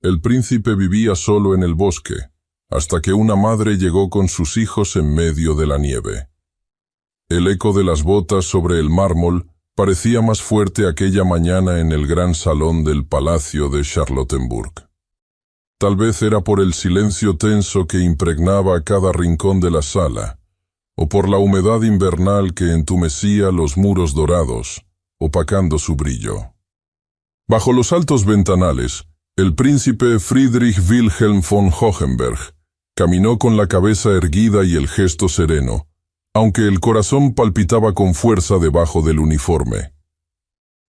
el príncipe vivía solo en el bosque, hasta que una madre llegó con sus hijos en medio de la nieve. El eco de las botas sobre el mármol parecía más fuerte aquella mañana en el gran salón del palacio de Charlottenburg. Tal vez era por el silencio tenso que impregnaba cada rincón de la sala, o por la humedad invernal que entumecía los muros dorados, opacando su brillo. Bajo los altos ventanales, el príncipe Friedrich Wilhelm von Hohenberg caminó con la cabeza erguida y el gesto sereno, aunque el corazón palpitaba con fuerza debajo del uniforme.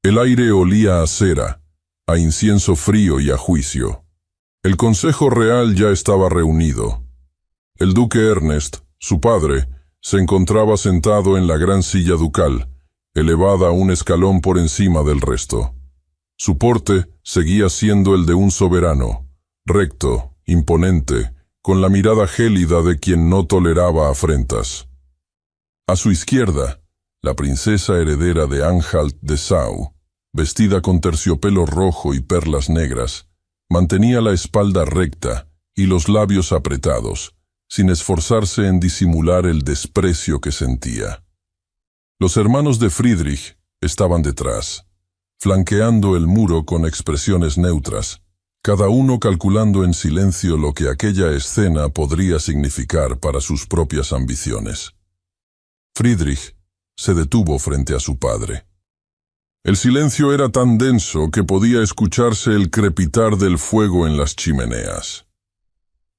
El aire olía a cera, a incienso frío y a juicio. El Consejo Real ya estaba reunido. El duque Ernest, su padre, se encontraba sentado en la gran silla ducal, elevada un escalón por encima del resto. Su porte seguía siendo el de un soberano, recto, imponente, con la mirada gélida de quien no toleraba afrentas. A su izquierda, la princesa heredera de Anhalt-Dessau, vestida con terciopelo rojo y perlas negras, mantenía la espalda recta y los labios apretados, sin esforzarse en disimular el desprecio que sentía. Los hermanos de Friedrich estaban detrás, flanqueando el muro con expresiones neutras, cada uno calculando en silencio lo que aquella escena podría significar para sus propias ambiciones. Friedrich se detuvo frente a su padre. El silencio era tan denso que podía escucharse el crepitar del fuego en las chimeneas.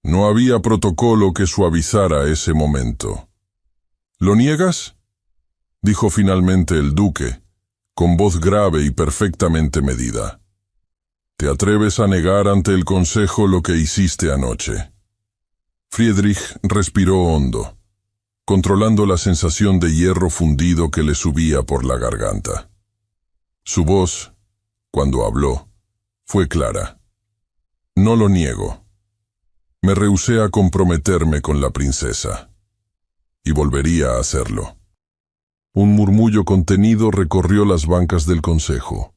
No había protocolo que suavizara ese momento. ¿Lo niegas?, dijo finalmente el duque, con voz grave y perfectamente medida. ¿Te atreves a negar ante el consejo lo que hiciste anoche? Friedrich respiró hondo, controlando la sensación de hierro fundido que le subía por la garganta. Su voz, cuando habló, fue clara. No lo niego. Me rehusé a comprometerme con la princesa. Y volvería a hacerlo. Un murmullo contenido recorrió las bancas del consejo.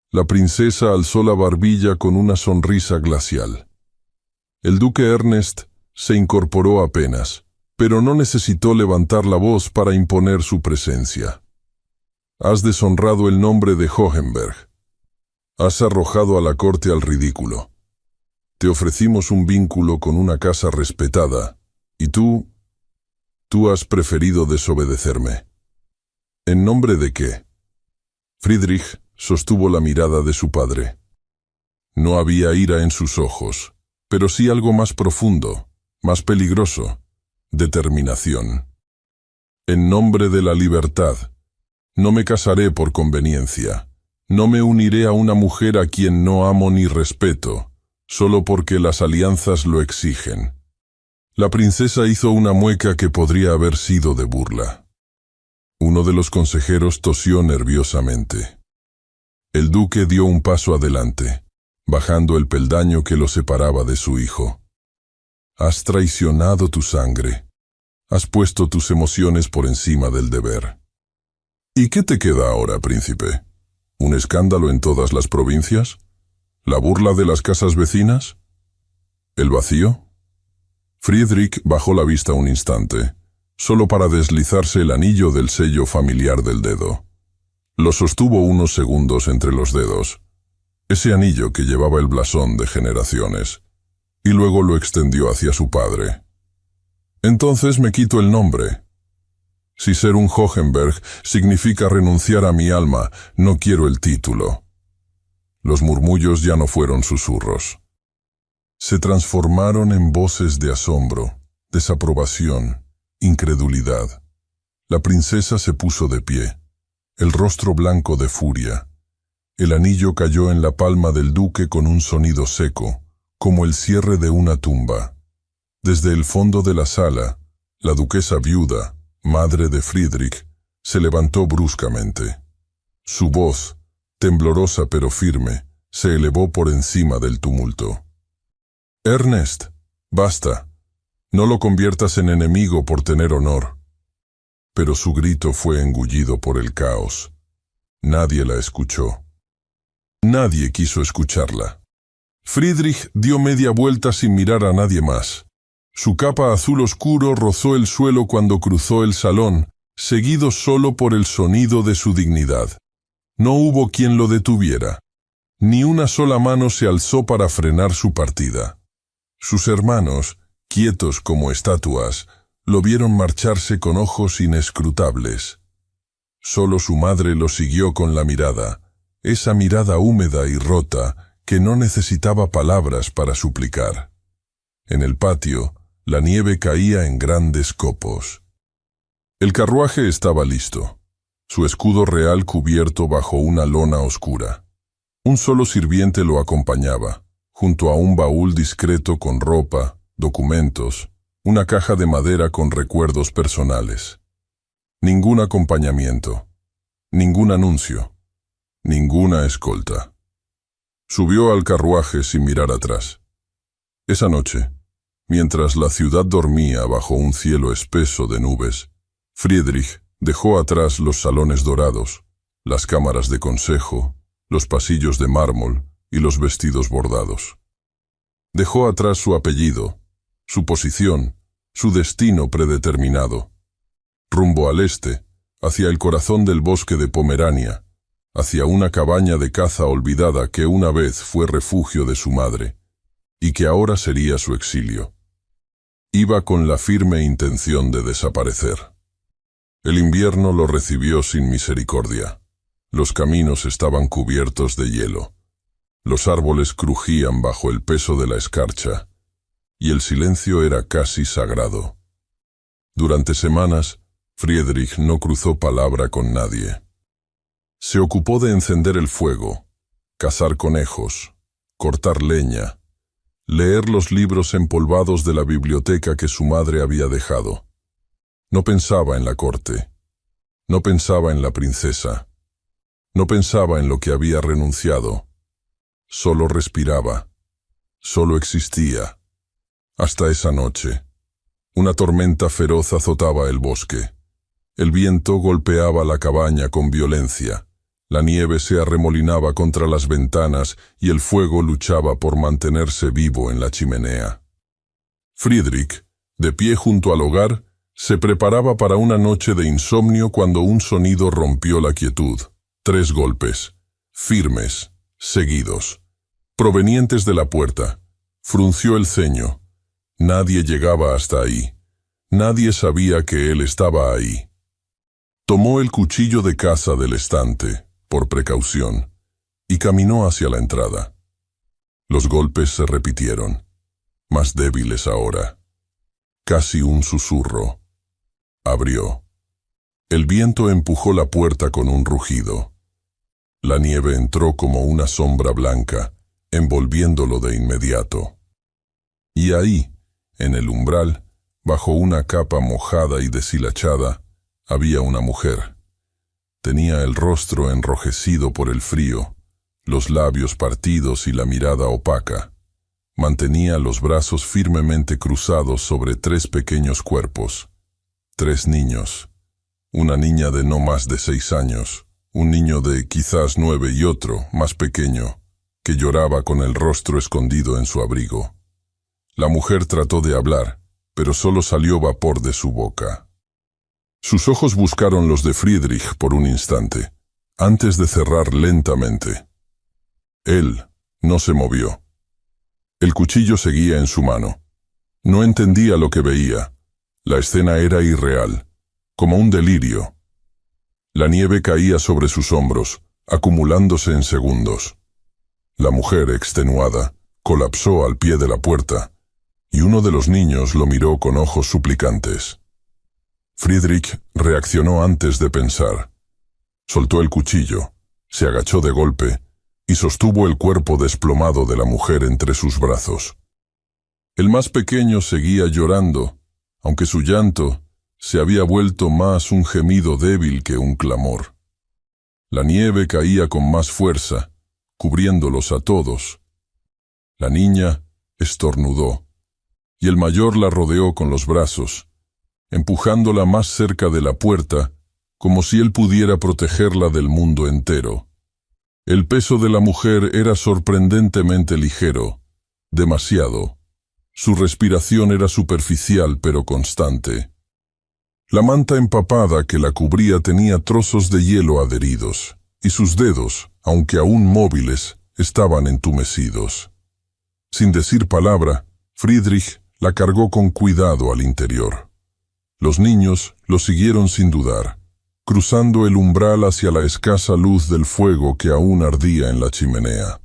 La princesa alzó la barbilla con una sonrisa glacial. El duque Ernest se incorporó apenas, pero no necesitó levantar la voz para imponer su presencia. Has deshonrado el nombre de Hohenberg. Has arrojado a la corte al ridículo. Te ofrecimos un vínculo con una casa respetada, y tú has preferido desobedecerme. ¿En nombre de qué? Friedrich sostuvo la mirada de su padre. No había ira en sus ojos, pero sí algo más profundo, más peligroso: determinación. En nombre de la libertad, no me casaré por conveniencia. No me uniré a una mujer a quien no amo ni respeto, solo porque las alianzas lo exigen. La princesa hizo una mueca que podría haber sido de burla. Uno de los consejeros tosió nerviosamente. El duque dio un paso adelante, bajando el peldaño que lo separaba de su hijo. Has traicionado tu sangre. Has puesto tus emociones por encima del deber. ¿Y qué te queda ahora, príncipe? ¿Un escándalo en todas las provincias? ¿La burla de las casas vecinas? ¿El vacío? Friedrich bajó la vista un instante, solo para deslizarse el anillo del sello familiar del dedo. Lo sostuvo unos segundos entre los dedos, ese anillo que llevaba el blasón de generaciones, y luego lo extendió hacia su padre. Entonces me quito el nombre. Si ser un Hohenberg significa renunciar a mi alma, no quiero el título. Los murmullos ya no fueron susurros. Se transformaron en voces de asombro, desaprobación, incredulidad. La princesa se puso de pie, el rostro blanco de furia. El anillo cayó en la palma del duque con un sonido seco, como el cierre de una tumba. Desde el fondo de la sala, la duquesa viuda, madre de Friedrich, se levantó bruscamente. Su voz, temblorosa pero firme, se elevó por encima del tumulto. Ernest, basta. No lo conviertas en enemigo por tener honor. Pero su grito fue engullido por el caos. Nadie la escuchó. Nadie quiso escucharla. Friedrich dio media vuelta sin mirar a nadie más. Su capa azul oscuro rozó el suelo cuando cruzó el salón, seguido solo por el sonido de su dignidad. No hubo quien lo detuviera. Ni una sola mano se alzó para frenar su partida. Sus hermanos, quietos como estatuas, lo vieron marcharse con ojos inescrutables. Solo su madre lo siguió con la mirada, esa mirada húmeda y rota que no necesitaba palabras para suplicar. En el patio, la nieve caía en grandes copos. El carruaje estaba listo, su escudo real cubierto bajo una lona oscura. Un solo sirviente lo acompañaba, junto a un baúl discreto con ropa, documentos, una caja de madera con recuerdos personales. Ningún acompañamiento, ningún anuncio, ninguna escolta. Subió al carruaje sin mirar atrás. Esa noche, mientras la ciudad dormía bajo un cielo espeso de nubes, Friedrich dejó atrás los salones dorados, las cámaras de consejo, los pasillos de mármol y los vestidos bordados. Dejó atrás su apellido, su posición, su destino predeterminado. Rumbo al este, hacia el corazón del bosque de Pomerania, hacia una cabaña de caza olvidada que una vez fue refugio de su madre, y que ahora sería su exilio. Iba con la firme intención de desaparecer. El invierno lo recibió sin misericordia. Los caminos estaban cubiertos de hielo. Los árboles crujían bajo el peso de la escarcha, y el silencio era casi sagrado. Durante semanas, Friedrich no cruzó palabra con nadie. Se ocupó de encender el fuego, cazar conejos, cortar leña, leer los libros empolvados de la biblioteca que su madre había dejado. No pensaba en la corte, no pensaba en la princesa, no pensaba en lo que había renunciado. Solo respiraba, solo existía. Hasta esa noche. Una tormenta feroz azotaba el bosque. El viento golpeaba la cabaña con violencia. La nieve se arremolinaba contra las ventanas y el fuego luchaba por mantenerse vivo en la chimenea. Friedrich, de pie junto al hogar, se preparaba para una noche de insomnio cuando un sonido rompió la quietud. 3 golpes, firmes, seguidos, provenientes de la puerta. Frunció el ceño. Nadie llegaba hasta ahí. Nadie sabía que él estaba ahí. Tomó el cuchillo de caza del estante, por precaución, y caminó hacia la entrada. Los golpes se repitieron, más débiles ahora. Casi un susurro. Abrió. El viento empujó la puerta con un rugido. La nieve entró como una sombra blanca, envolviéndolo de inmediato. Y ahí, en el umbral, bajo una capa mojada y deshilachada, había una mujer. Tenía el rostro enrojecido por el frío, los labios partidos y la mirada opaca. Mantenía los brazos firmemente cruzados sobre 3 pequeños cuerpos. 3 niños. Una niña de no más de 6 años, un niño de quizás 9 y otro, más pequeño, que lloraba con el rostro escondido en su abrigo. La mujer trató de hablar, pero solo salió vapor de su boca. Sus ojos buscaron los de Friedrich por un instante, antes de cerrar lentamente. Él no se movió. El cuchillo seguía en su mano. No entendía lo que veía. La escena era irreal, como un delirio. La nieve caía sobre sus hombros, acumulándose en segundos. La mujer, extenuada, colapsó al pie de la puerta, y uno de los niños lo miró con ojos suplicantes. Friedrich reaccionó antes de pensar. Soltó el cuchillo, se agachó de golpe y sostuvo el cuerpo desplomado de la mujer entre sus brazos. El más pequeño seguía llorando, aunque su llanto se había vuelto más un gemido débil que un clamor. La nieve caía con más fuerza, cubriéndolos a todos. La niña estornudó, y el mayor la rodeó con los brazos, empujándola más cerca de la puerta, como si él pudiera protegerla del mundo entero. El peso de la mujer era sorprendentemente ligero, Demasiado. Su respiración era superficial pero constante. La manta empapada que la cubría tenía trozos de hielo adheridos, y sus dedos, aunque aún móviles, estaban entumecidos. Sin decir palabra, Friedrich la cargó con cuidado al interior. Los niños lo siguieron sin dudar, cruzando el umbral hacia la escasa luz del fuego que aún ardía en la chimenea.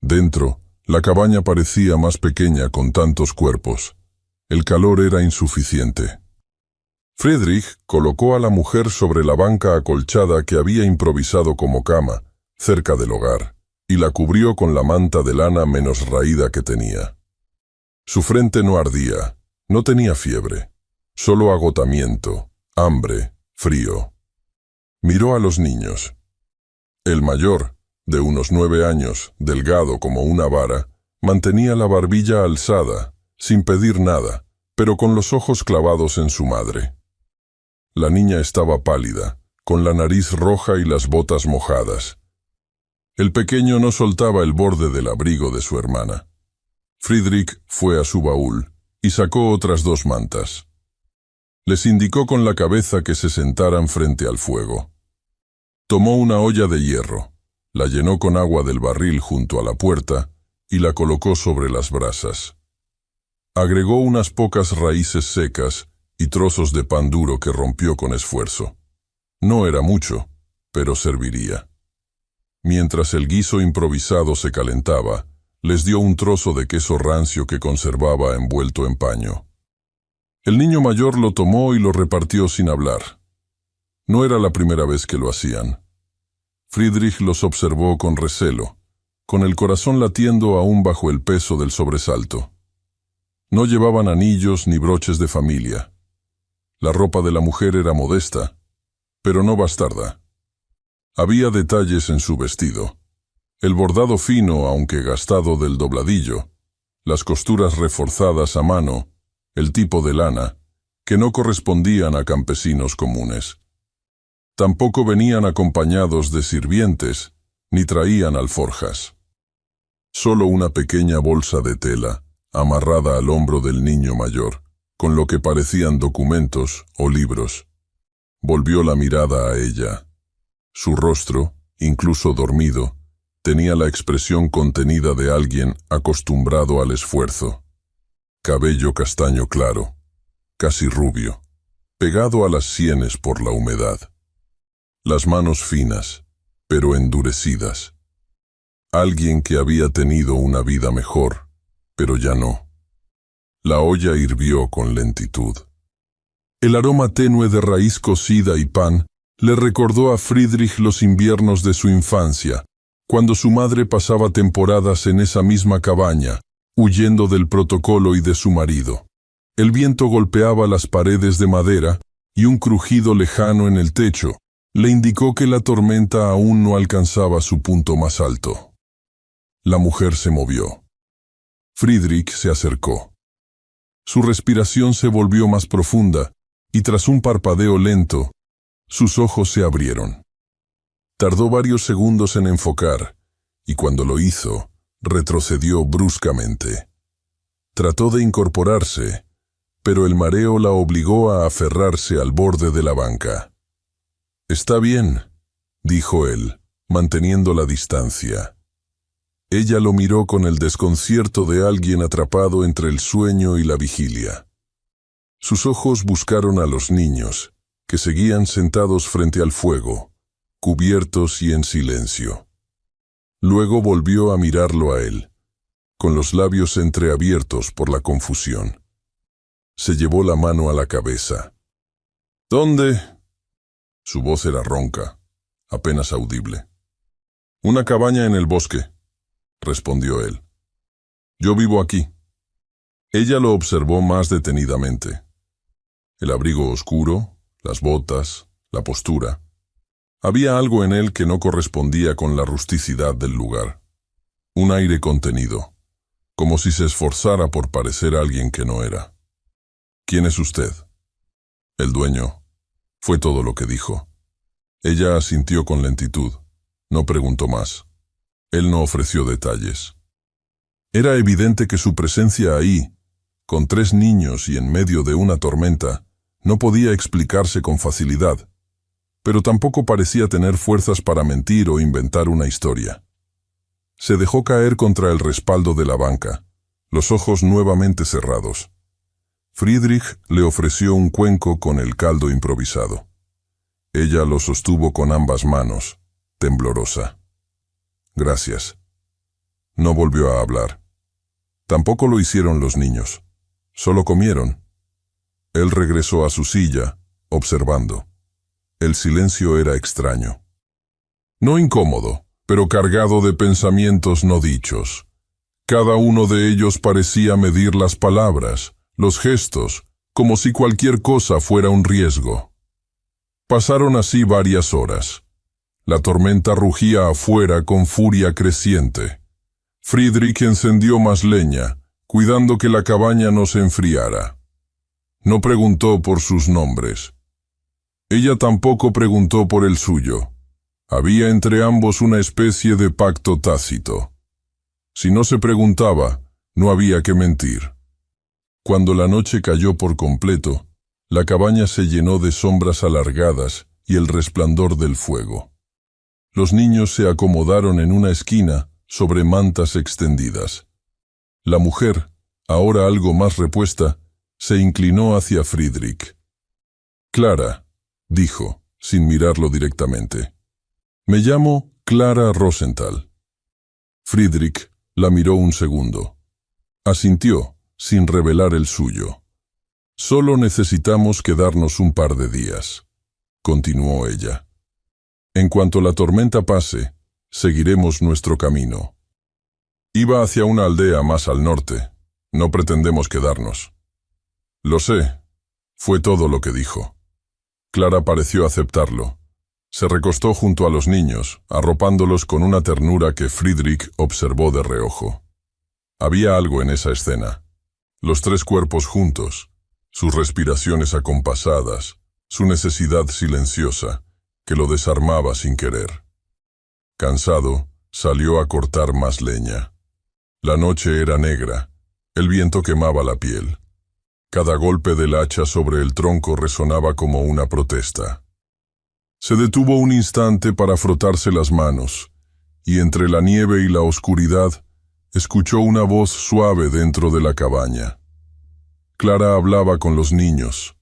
Dentro, la cabaña parecía más pequeña con tantos cuerpos. El calor era insuficiente. Friedrich colocó a la mujer sobre la banca acolchada que había improvisado como cama, cerca del hogar, y la cubrió con la manta de lana menos raída que tenía. Su frente no ardía, no tenía fiebre, solo agotamiento, hambre, frío. Miró a los niños. El mayor, de unos 9 años, delgado como una vara, mantenía la barbilla alzada, sin pedir nada, pero con los ojos clavados en su madre. La niña estaba pálida, con la nariz roja y las botas mojadas. El pequeño no soltaba el borde del abrigo de su hermana. Friedrich fue a su baúl y sacó otras 2 mantas. Les indicó con la cabeza que se sentaran frente al fuego. Tomó una olla de hierro, la llenó con agua del barril junto a la puerta y la colocó sobre las brasas. Agregó unas pocas raíces secas y trozos de pan duro que rompió con esfuerzo. No era mucho, pero serviría. Mientras el guiso improvisado se calentaba, les dio un trozo de queso rancio que conservaba envuelto en paño. El niño mayor lo tomó y lo repartió sin hablar. No era la primera vez que lo hacían. Friedrich los observó con recelo, con el corazón latiendo aún bajo el peso del sobresalto. No llevaban anillos ni broches de familia. La ropa de la mujer era modesta, pero no bastarda. Había detalles en su vestido. El bordado fino, aunque gastado del dobladillo, las costuras reforzadas a mano, el tipo de lana, que no correspondían a campesinos comunes. Tampoco venían acompañados de sirvientes, ni traían alforjas. Solo una pequeña bolsa de tela, amarrada al hombro del niño mayor, con lo que parecían documentos o libros. Volvió la mirada a ella. Su rostro, incluso dormido, tenía la expresión contenida de alguien acostumbrado al esfuerzo. Cabello castaño claro, casi rubio, pegado a las sienes por la humedad. Las manos finas, pero endurecidas. Alguien que había tenido una vida mejor, pero ya no. La olla hirvió con lentitud. El aroma tenue de raíz cocida y pan le recordó a Friedrich los inviernos de su infancia, cuando su madre pasaba temporadas en esa misma cabaña, huyendo del protocolo y de su marido. El viento golpeaba las paredes de madera y un crujido lejano en el techo le indicó que la tormenta aún no alcanzaba su punto más alto. La mujer se movió. Friedrich se acercó. Su respiración se volvió más profunda, y tras un parpadeo lento, sus ojos se abrieron. Tardó varios segundos en enfocar, y cuando lo hizo, retrocedió bruscamente. Trató de incorporarse, pero el mareo la obligó a aferrarse al borde de la banca. «Está bien», dijo él, manteniendo la distancia. Ella lo miró con el desconcierto de alguien atrapado entre el sueño y la vigilia. Sus ojos buscaron a los niños, que seguían sentados frente al fuego, cubiertos y en silencio. Luego volvió a mirarlo a él, con los labios entreabiertos por la confusión. Se llevó la mano a la cabeza. «¿Dónde?» Su voz era ronca, apenas audible. «Una cabaña en el bosque», respondió él. «Yo vivo aquí». Ella lo observó más detenidamente. El abrigo oscuro, las botas, la postura. Había algo en él que no correspondía con la rusticidad del lugar. Un aire contenido, como si se esforzara por parecer alguien que no era. «¿Quién es usted?» «El dueño», fue todo lo que dijo. Ella asintió con lentitud. No preguntó más. Él no ofreció detalles. Era evidente que su presencia ahí, con 3 niños y en medio de una tormenta, no podía explicarse con facilidad, pero tampoco parecía tener fuerzas para mentir o inventar una historia. Se dejó caer contra el respaldo de la banca, los ojos nuevamente cerrados. Friedrich le ofreció un cuenco con el caldo improvisado. Ella lo sostuvo con ambas manos, temblorosa. Gracias. No volvió a hablar. Tampoco lo hicieron los niños. Solo comieron. Él regresó a su silla, observando. El silencio era extraño. No incómodo, pero cargado de pensamientos no dichos. Cada uno de ellos parecía medir las palabras, los gestos, como si cualquier cosa fuera un riesgo. Pasaron así varias horas. La tormenta rugía afuera con furia creciente. Friedrich encendió más leña, cuidando que la cabaña no se enfriara. No preguntó por sus nombres. Ella tampoco preguntó por el suyo. Había entre ambos una especie de pacto tácito. Si no se preguntaba, no había que mentir. Cuando la noche cayó por completo, la cabaña se llenó de sombras alargadas y el resplandor del fuego. Los niños se acomodaron en una esquina sobre mantas extendidas. La mujer, ahora algo más repuesta, se inclinó hacia Friedrich. «Clara», dijo, sin mirarlo directamente. «Me llamo Clara Rosenthal». Friedrich la miró un segundo. Asintió, sin revelar el suyo. «Solo necesitamos quedarnos un par de días», continuó ella. «En cuanto la tormenta pase, seguiremos nuestro camino. Iba hacia una aldea más al norte. No pretendemos quedarnos». «Lo sé», fue todo lo que dijo. Clara pareció aceptarlo. Se recostó junto a los niños, arropándolos con una ternura que Friedrich observó de reojo. Había algo en esa escena. Los 3 cuerpos juntos, sus respiraciones acompasadas, su necesidad silenciosa, que lo desarmaba sin querer. Cansado, salió a cortar más leña. La noche era negra, el viento quemaba la piel. Cada golpe del hacha sobre el tronco resonaba como una protesta. Se detuvo un instante para frotarse las manos, y entre la nieve y la oscuridad, escuchó una voz suave dentro de la cabaña. Clara hablaba con los niños.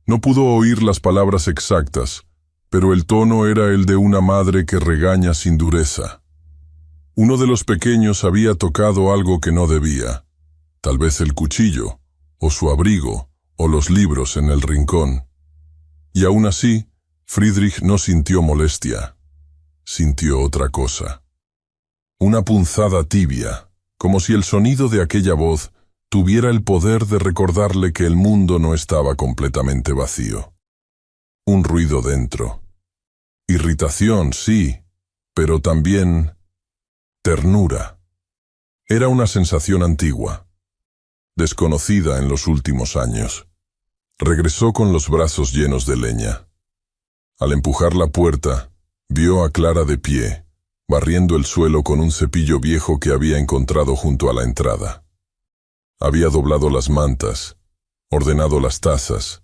No pudo oír las palabras exactas, pero el tono era el de una madre que regaña sin dureza. Uno de los pequeños había tocado algo que no debía, tal vez el cuchillo, o su abrigo, o los libros en el rincón. Y aún así, Friedrich no sintió molestia. Sintió otra cosa. Una punzada tibia, como si el sonido de aquella voz tuviera el poder de recordarle que el mundo no estaba completamente vacío. Un ruido dentro. Irritación, sí, pero también ternura. Era una sensación antigua, desconocida en los últimos años. Regresó con los brazos llenos de leña. Al empujar la puerta, vio a Clara de pie, barriendo el suelo con un cepillo viejo que había encontrado junto a la entrada. Había doblado las mantas, ordenado las tazas,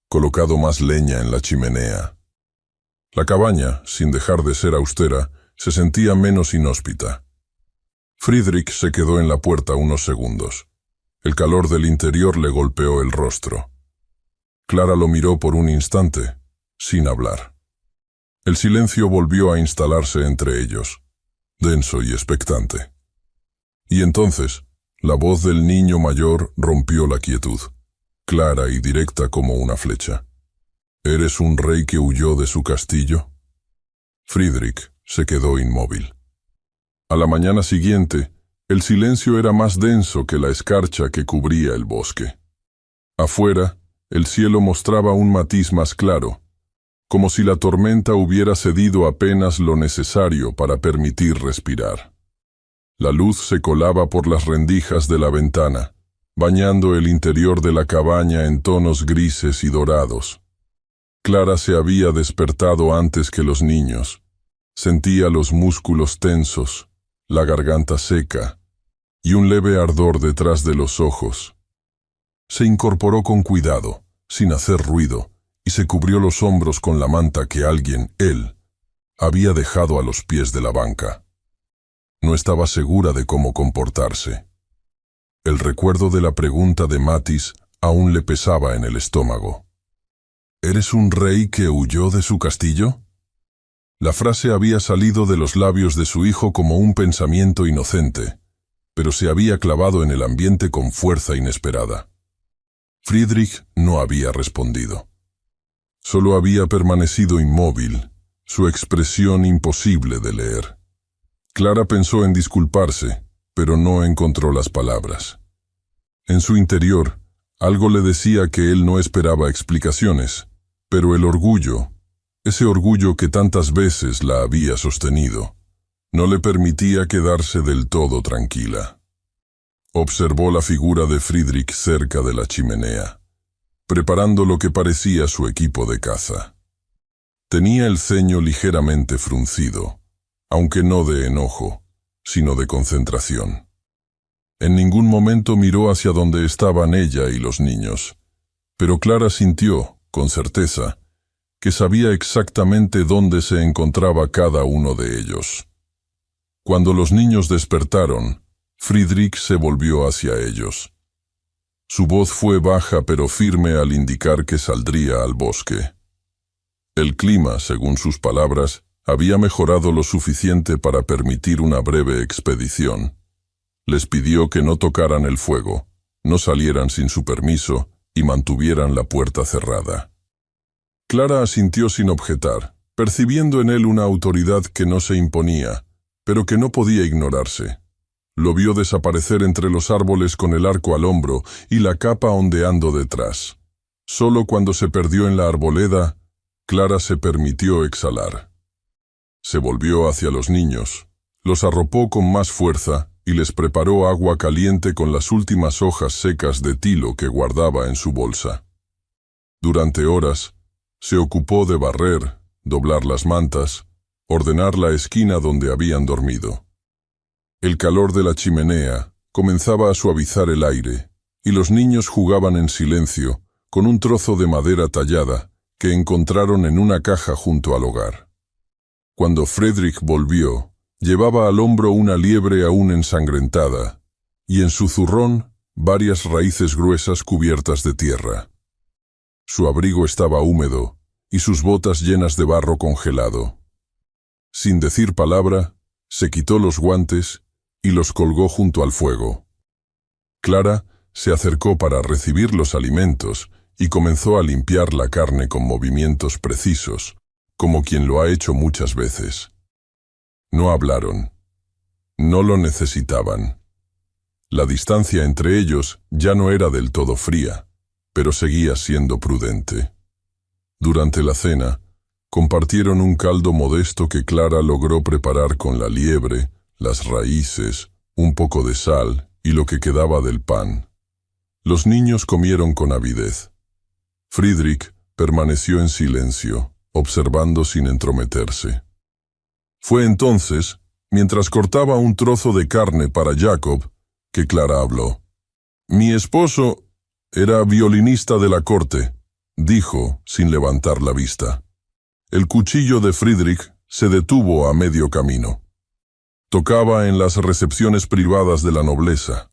colocado más leña en la chimenea. La cabaña, sin dejar de ser austera, se sentía menos inhóspita. Friedrich se quedó en la puerta unos segundos. El calor del interior le golpeó el rostro. Clara lo miró por un instante, sin hablar. El silencio volvió a instalarse entre ellos, denso y expectante. Y entonces, la voz del niño mayor rompió la quietud, clara y directa como una flecha. ¿Eres un rey que huyó de su castillo? Friedrich se quedó inmóvil. A la mañana siguiente, el silencio era más denso que la escarcha que cubría el bosque. Afuera, el cielo mostraba un matiz más claro, como si la tormenta hubiera cedido apenas lo necesario para permitir respirar. La luz se colaba por las rendijas de la ventana, bañando el interior de la cabaña en tonos grises y dorados. Clara se había despertado antes que los niños. Sentía los músculos tensos, la garganta seca, y un leve ardor detrás de los ojos. Se incorporó con cuidado, sin hacer ruido, y se cubrió los hombros con la manta que él, había dejado a los pies de la banca. No estaba segura de cómo comportarse. El recuerdo de la pregunta de Mathis aún le pesaba en el estómago. ¿Eres un rey que huyó de su castillo? La frase había salido de los labios de su hijo como un pensamiento inocente, pero se había clavado en el ambiente con fuerza inesperada. Friedrich no había respondido. Solo había permanecido inmóvil, su expresión imposible de leer. Clara pensó en disculparse, pero no encontró las palabras. En su interior, algo le decía que él no esperaba explicaciones, pero el orgullo, ese orgullo que tantas veces la había sostenido, no le permitía quedarse del todo tranquila. Observó la figura de Friedrich cerca de la chimenea, preparando lo que parecía su equipo de caza. Tenía el ceño ligeramente fruncido, aunque no de enojo, sino de concentración. En ningún momento miró hacia donde estaban ella y los niños, pero Clara sintió, con certeza, que sabía exactamente dónde se encontraba cada uno de ellos. Cuando los niños despertaron, Friedrich se volvió hacia ellos. Su voz fue baja pero firme al indicar que saldría al bosque. El clima, según sus palabras, había mejorado lo suficiente para permitir una breve expedición. Les pidió que no tocaran el fuego, no salieran sin su permiso y mantuvieran la puerta cerrada. Clara asintió sin objetar, percibiendo en él una autoridad que no se imponía, pero que no podía ignorarse. Lo vio desaparecer entre los árboles con el arco al hombro y la capa ondeando detrás. Solo cuando se perdió en la arboleda, Clara se permitió exhalar. Se volvió hacia los niños, los arropó con más fuerza y les preparó agua caliente con las últimas hojas secas de tilo que guardaba en su bolsa. Durante horas, se ocupó de barrer, doblar las mantas, ordenar la esquina donde habían dormido. El calor de la chimenea comenzaba a suavizar el aire, y los niños jugaban en silencio con un trozo de madera tallada que encontraron en una caja junto al hogar. Cuando Friedrich volvió, llevaba al hombro una liebre aún ensangrentada, y en su zurrón varias raíces gruesas cubiertas de tierra. Su abrigo estaba húmedo, y sus botas llenas de barro congelado. Sin decir palabra, se quitó los guantes y los colgó junto al fuego. Clara se acercó para recibir los alimentos y comenzó a limpiar la carne con movimientos precisos, como quien lo ha hecho muchas veces. No hablaron. No lo necesitaban. La distancia entre ellos ya no era del todo fría, pero seguía siendo prudente. Durante la cena, compartieron un caldo modesto que Clara logró preparar con la liebre, las raíces, un poco de sal y lo que quedaba del pan. Los niños comieron con avidez. Friedrich permaneció en silencio, observando sin entrometerse. Fue entonces, mientras cortaba un trozo de carne para Jacob, que Clara habló. «Mi esposo era violinista de la corte», dijo, sin levantar la vista. El cuchillo de Friedrich se detuvo a medio camino. Tocaba en las recepciones privadas de la nobleza.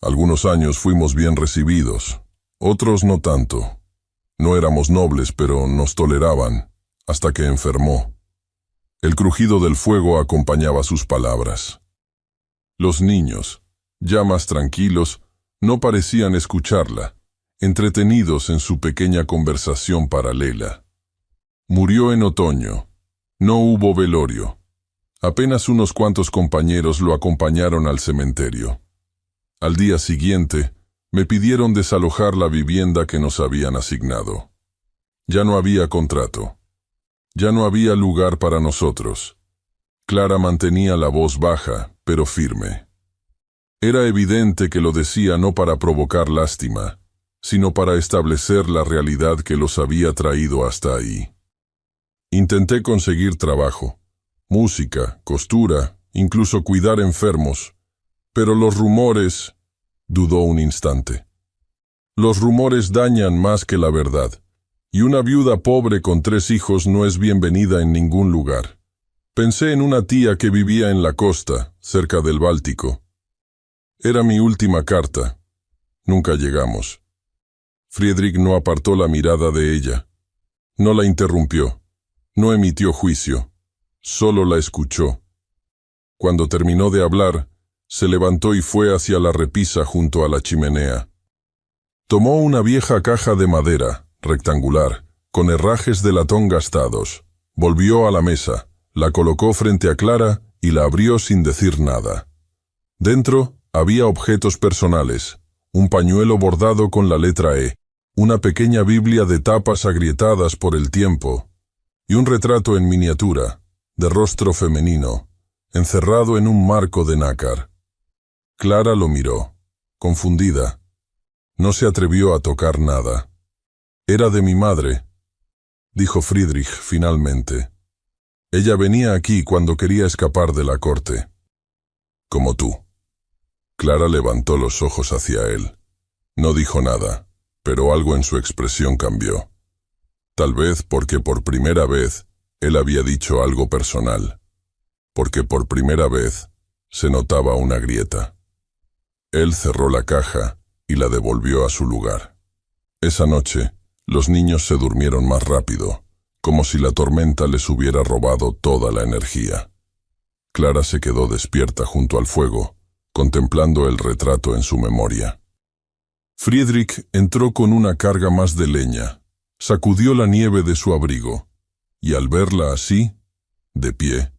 Algunos años fuimos bien recibidos, otros no tanto. No éramos nobles, pero nos toleraban, hasta que enfermó. El crujido del fuego acompañaba sus palabras. Los niños, ya más tranquilos, no parecían escucharla, entretenidos en su pequeña conversación paralela. Murió en otoño. No hubo velorio. Apenas unos cuantos compañeros lo acompañaron al cementerio. Al día siguiente, me pidieron desalojar la vivienda que nos habían asignado. Ya no había contrato. Ya no había lugar para nosotros. Clara mantenía la voz baja, pero firme. Era evidente que lo decía no para provocar lástima, sino para establecer la realidad que los había traído hasta ahí. Intenté conseguir trabajo, música, costura, incluso cuidar enfermos, Pero los rumores... Dudó un instante. Los rumores dañan más que la verdad, y una viuda pobre con 3 hijos no es bienvenida en ningún lugar. Pensé en una tía que vivía en la costa, cerca del Báltico. Era mi última carta. Nunca llegamos. Friedrich no apartó la mirada de ella. No la interrumpió. No emitió juicio. Solo la escuchó. Cuando terminó de hablar, se levantó y fue hacia la repisa junto a la chimenea. Tomó una vieja caja de madera, rectangular, con herrajes de latón gastados. Volvió a la mesa, la colocó frente a Clara y la abrió sin decir nada. Dentro había objetos personales, un pañuelo bordado con la letra E, una pequeña Biblia de tapas agrietadas por el tiempo y un retrato en miniatura, de rostro femenino, encerrado en un marco de nácar. Clara lo miró, confundida. No se atrevió a tocar nada. «Era de mi madre», dijo Friedrich finalmente. «Ella venía aquí cuando quería escapar de la corte». «Como tú». Clara levantó los ojos hacia él. No dijo nada, pero algo en su expresión cambió. Tal vez porque por primera vez él había dicho algo personal. Porque por primera vez se notaba una grieta. Él cerró la caja y la devolvió a su lugar. Esa noche, los niños se durmieron más rápido, como si la tormenta les hubiera robado toda la energía. Clara se quedó despierta junto al fuego, contemplando el retrato en su memoria. Friedrich entró con una carga más de leña, sacudió la nieve de su abrigo, y al verla así, de pie,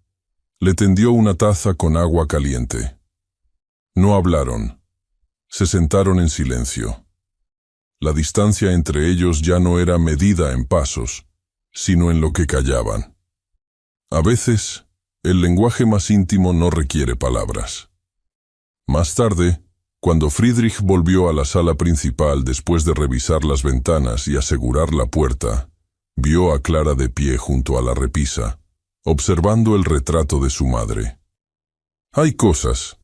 le tendió una taza con agua caliente. No hablaron. Se sentaron en silencio. La distancia entre ellos ya no era medida en pasos, sino en lo que callaban. A veces, el lenguaje más íntimo no requiere palabras. Más tarde, cuando Friedrich volvió a la sala principal después de revisar las ventanas y asegurar la puerta, vio a Clara de pie junto a la repisa, observando el retrato de su madre. «Hay cosas»,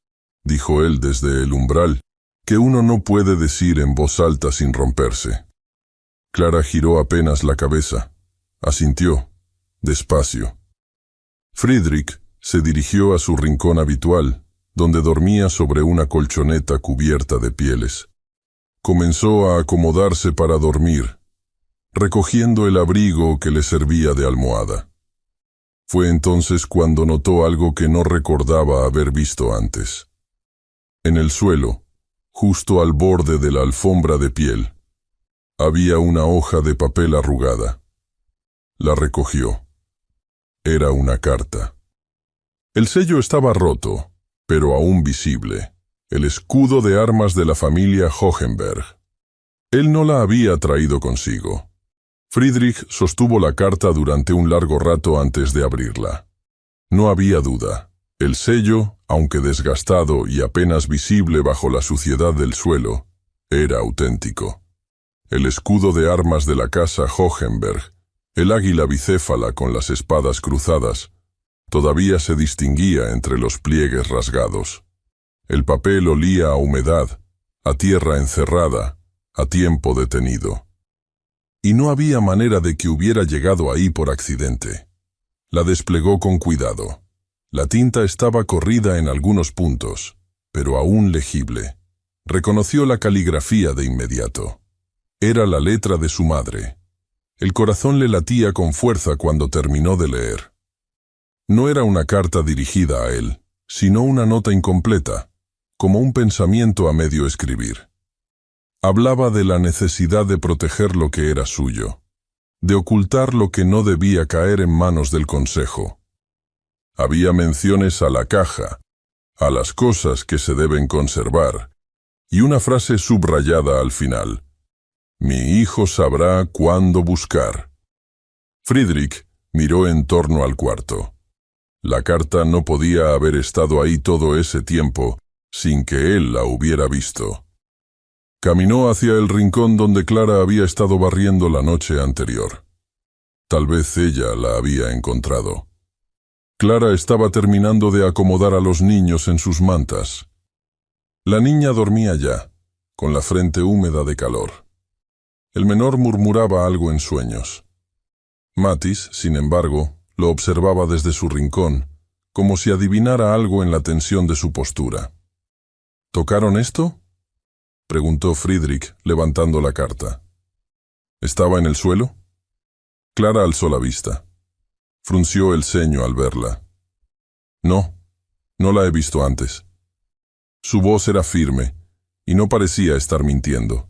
dijo él desde el umbral, «que uno no puede decir en voz alta sin romperse». Clara giró apenas la cabeza, asintió, despacio. Friedrich se dirigió a su rincón habitual, donde dormía sobre una colchoneta cubierta de pieles. Comenzó a acomodarse para dormir, recogiendo el abrigo que le servía de almohada. Fue entonces cuando notó algo que no recordaba haber visto antes. En el suelo, justo al borde de la alfombra de piel, había una hoja de papel arrugada. La recogió. Era una carta. El sello estaba roto, pero aún visible, el escudo de armas de la familia Hohenberg. Él no la había traído consigo. Friedrich sostuvo la carta durante un largo rato antes de abrirla. No había duda. El sello, aunque desgastado y apenas visible bajo la suciedad del suelo, era auténtico. El escudo de armas de la casa Hohenberg, el águila bicéfala con las espadas cruzadas, todavía se distinguía entre los pliegues rasgados. El papel olía a humedad, a tierra encerrada, a tiempo detenido. Y no había manera de que hubiera llegado ahí por accidente. La desplegó con cuidado. La tinta estaba corrida en algunos puntos, pero aún legible. Reconoció la caligrafía de inmediato. Era la letra de su madre. El corazón le latía con fuerza cuando terminó de leer. No era una carta dirigida a él, sino una nota incompleta, como un pensamiento a medio escribir. Hablaba de la necesidad de proteger lo que era suyo, de ocultar lo que no debía caer en manos del consejo. Había menciones a la caja, a las cosas que se deben conservar, y una frase subrayada al final. «Mi hijo sabrá cuándo buscar». Friedrich miró en torno al cuarto. La carta no podía haber estado ahí todo ese tiempo sin que él la hubiera visto. Caminó hacia el rincón donde Clara había estado barriendo la noche anterior. Tal vez ella la había encontrado. Clara estaba terminando de acomodar a los niños en sus mantas. La niña dormía ya, con la frente húmeda de calor. El menor murmuraba algo en sueños. Mathis, sin embargo, lo observaba desde su rincón, como si adivinara algo en la tensión de su postura. ¿Tocaron esto?, preguntó Friedrich, levantando la carta. ¿Estaba en el suelo? Clara alzó la vista. Frunció el ceño al verla. No, no la he visto antes. Su voz era firme, y no parecía estar mintiendo.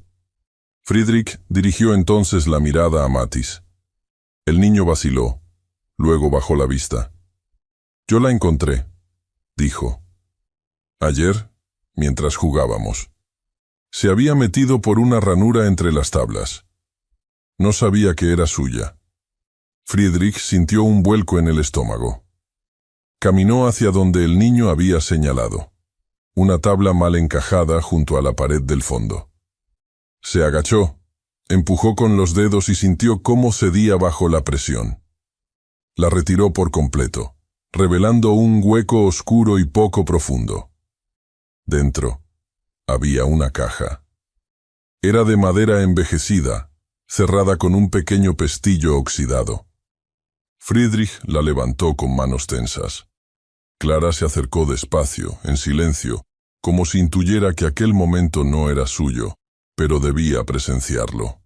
Friedrich dirigió entonces la mirada a Mathis. El niño vaciló, luego bajó la vista. Yo la encontré, dijo. Ayer, mientras jugábamos. Se había metido por una ranura entre las tablas. No sabía que era suya. Friedrich sintió un vuelco en el estómago. Caminó hacia donde el niño había señalado, una tabla mal encajada junto a la pared del fondo. Se agachó, empujó con los dedos y sintió cómo cedía bajo la presión. La retiró por completo, revelando un hueco oscuro y poco profundo. Dentro había una caja. Era de madera envejecida, cerrada con un pequeño pestillo oxidado. Friedrich la levantó con manos tensas. Clara se acercó despacio, en silencio, como si intuyera que aquel momento no era suyo, pero debía presenciarlo.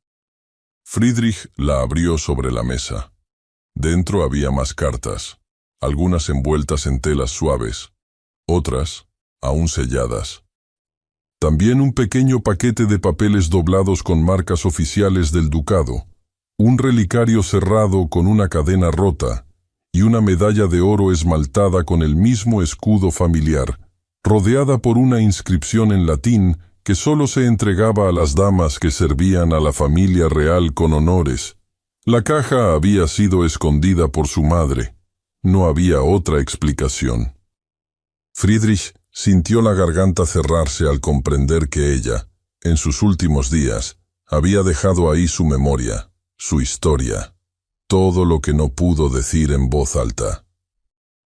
Friedrich la abrió sobre la mesa. Dentro había más cartas, algunas envueltas en telas suaves, otras aún selladas. También un pequeño paquete de papeles doblados con marcas oficiales del ducado, un relicario cerrado con una cadena rota y una medalla de oro esmaltada con el mismo escudo familiar, rodeada por una inscripción en latín que solo se entregaba a las damas que servían a la familia real con honores. La caja había sido escondida por su madre. No había otra explicación. Friedrich sintió la garganta cerrarse al comprender que ella, en sus últimos días, había dejado ahí su memoria, su historia, todo lo que no pudo decir en voz alta.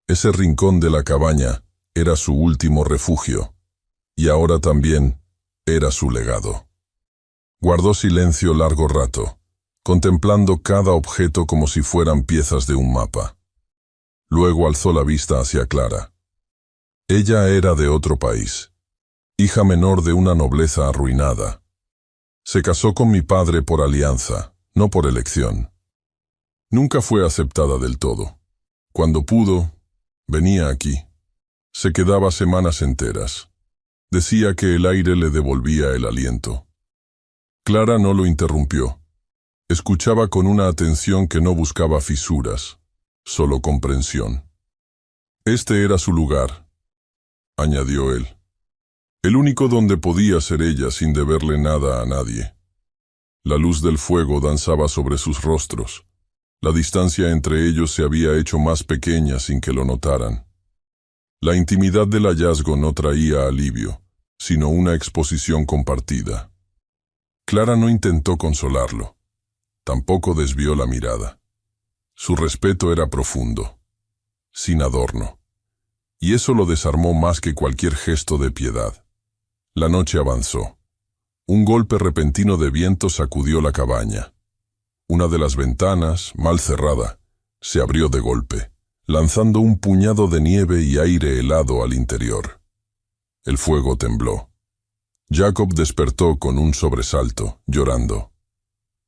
Ese rincón de la cabaña era su último refugio, y ahora también era su legado. Guardó silencio largo rato, contemplando cada objeto como si fueran piezas de un mapa. Luego alzó la vista hacia Clara. Ella era de otro país, hija menor de una nobleza arruinada. Se casó con mi padre por alianza, no por elección. Nunca fue aceptada del todo. Cuando pudo, venía aquí. Se quedaba semanas enteras. Decía que el aire le devolvía el aliento. Clara no lo interrumpió. Escuchaba con una atención que no buscaba fisuras, solo comprensión. Este era su lugar, añadió él. El único donde podía ser ella sin deberle nada a nadie. La luz del fuego danzaba sobre sus rostros. La distancia entre ellos se había hecho más pequeña sin que lo notaran. La intimidad del hallazgo no traía alivio, sino una exposición compartida. Clara no intentó consolarlo. Tampoco desvió la mirada. Su respeto era profundo, sin adorno, y eso lo desarmó más que cualquier gesto de piedad. La noche avanzó. Un golpe repentino de viento sacudió la cabaña. Una de las ventanas, mal cerrada, se abrió de golpe, lanzando un puñado de nieve y aire helado al interior. El fuego tembló. Jacob despertó con un sobresalto, llorando.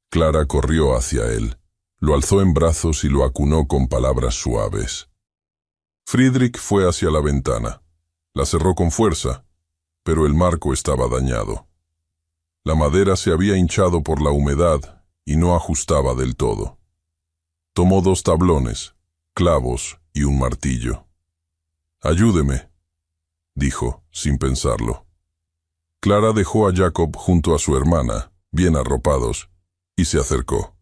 Clara corrió hacia él, lo alzó en brazos y lo acunó con palabras suaves. Friedrich fue hacia la ventana. La cerró con fuerza, pero el marco estaba dañado. La madera se había hinchado por la humedad y no ajustaba del todo. Tomó 2 tablones, clavos y un martillo. «Ayúdeme», dijo, sin pensarlo. Clara dejó a Jacob junto a su hermana, bien arropados, y se acercó.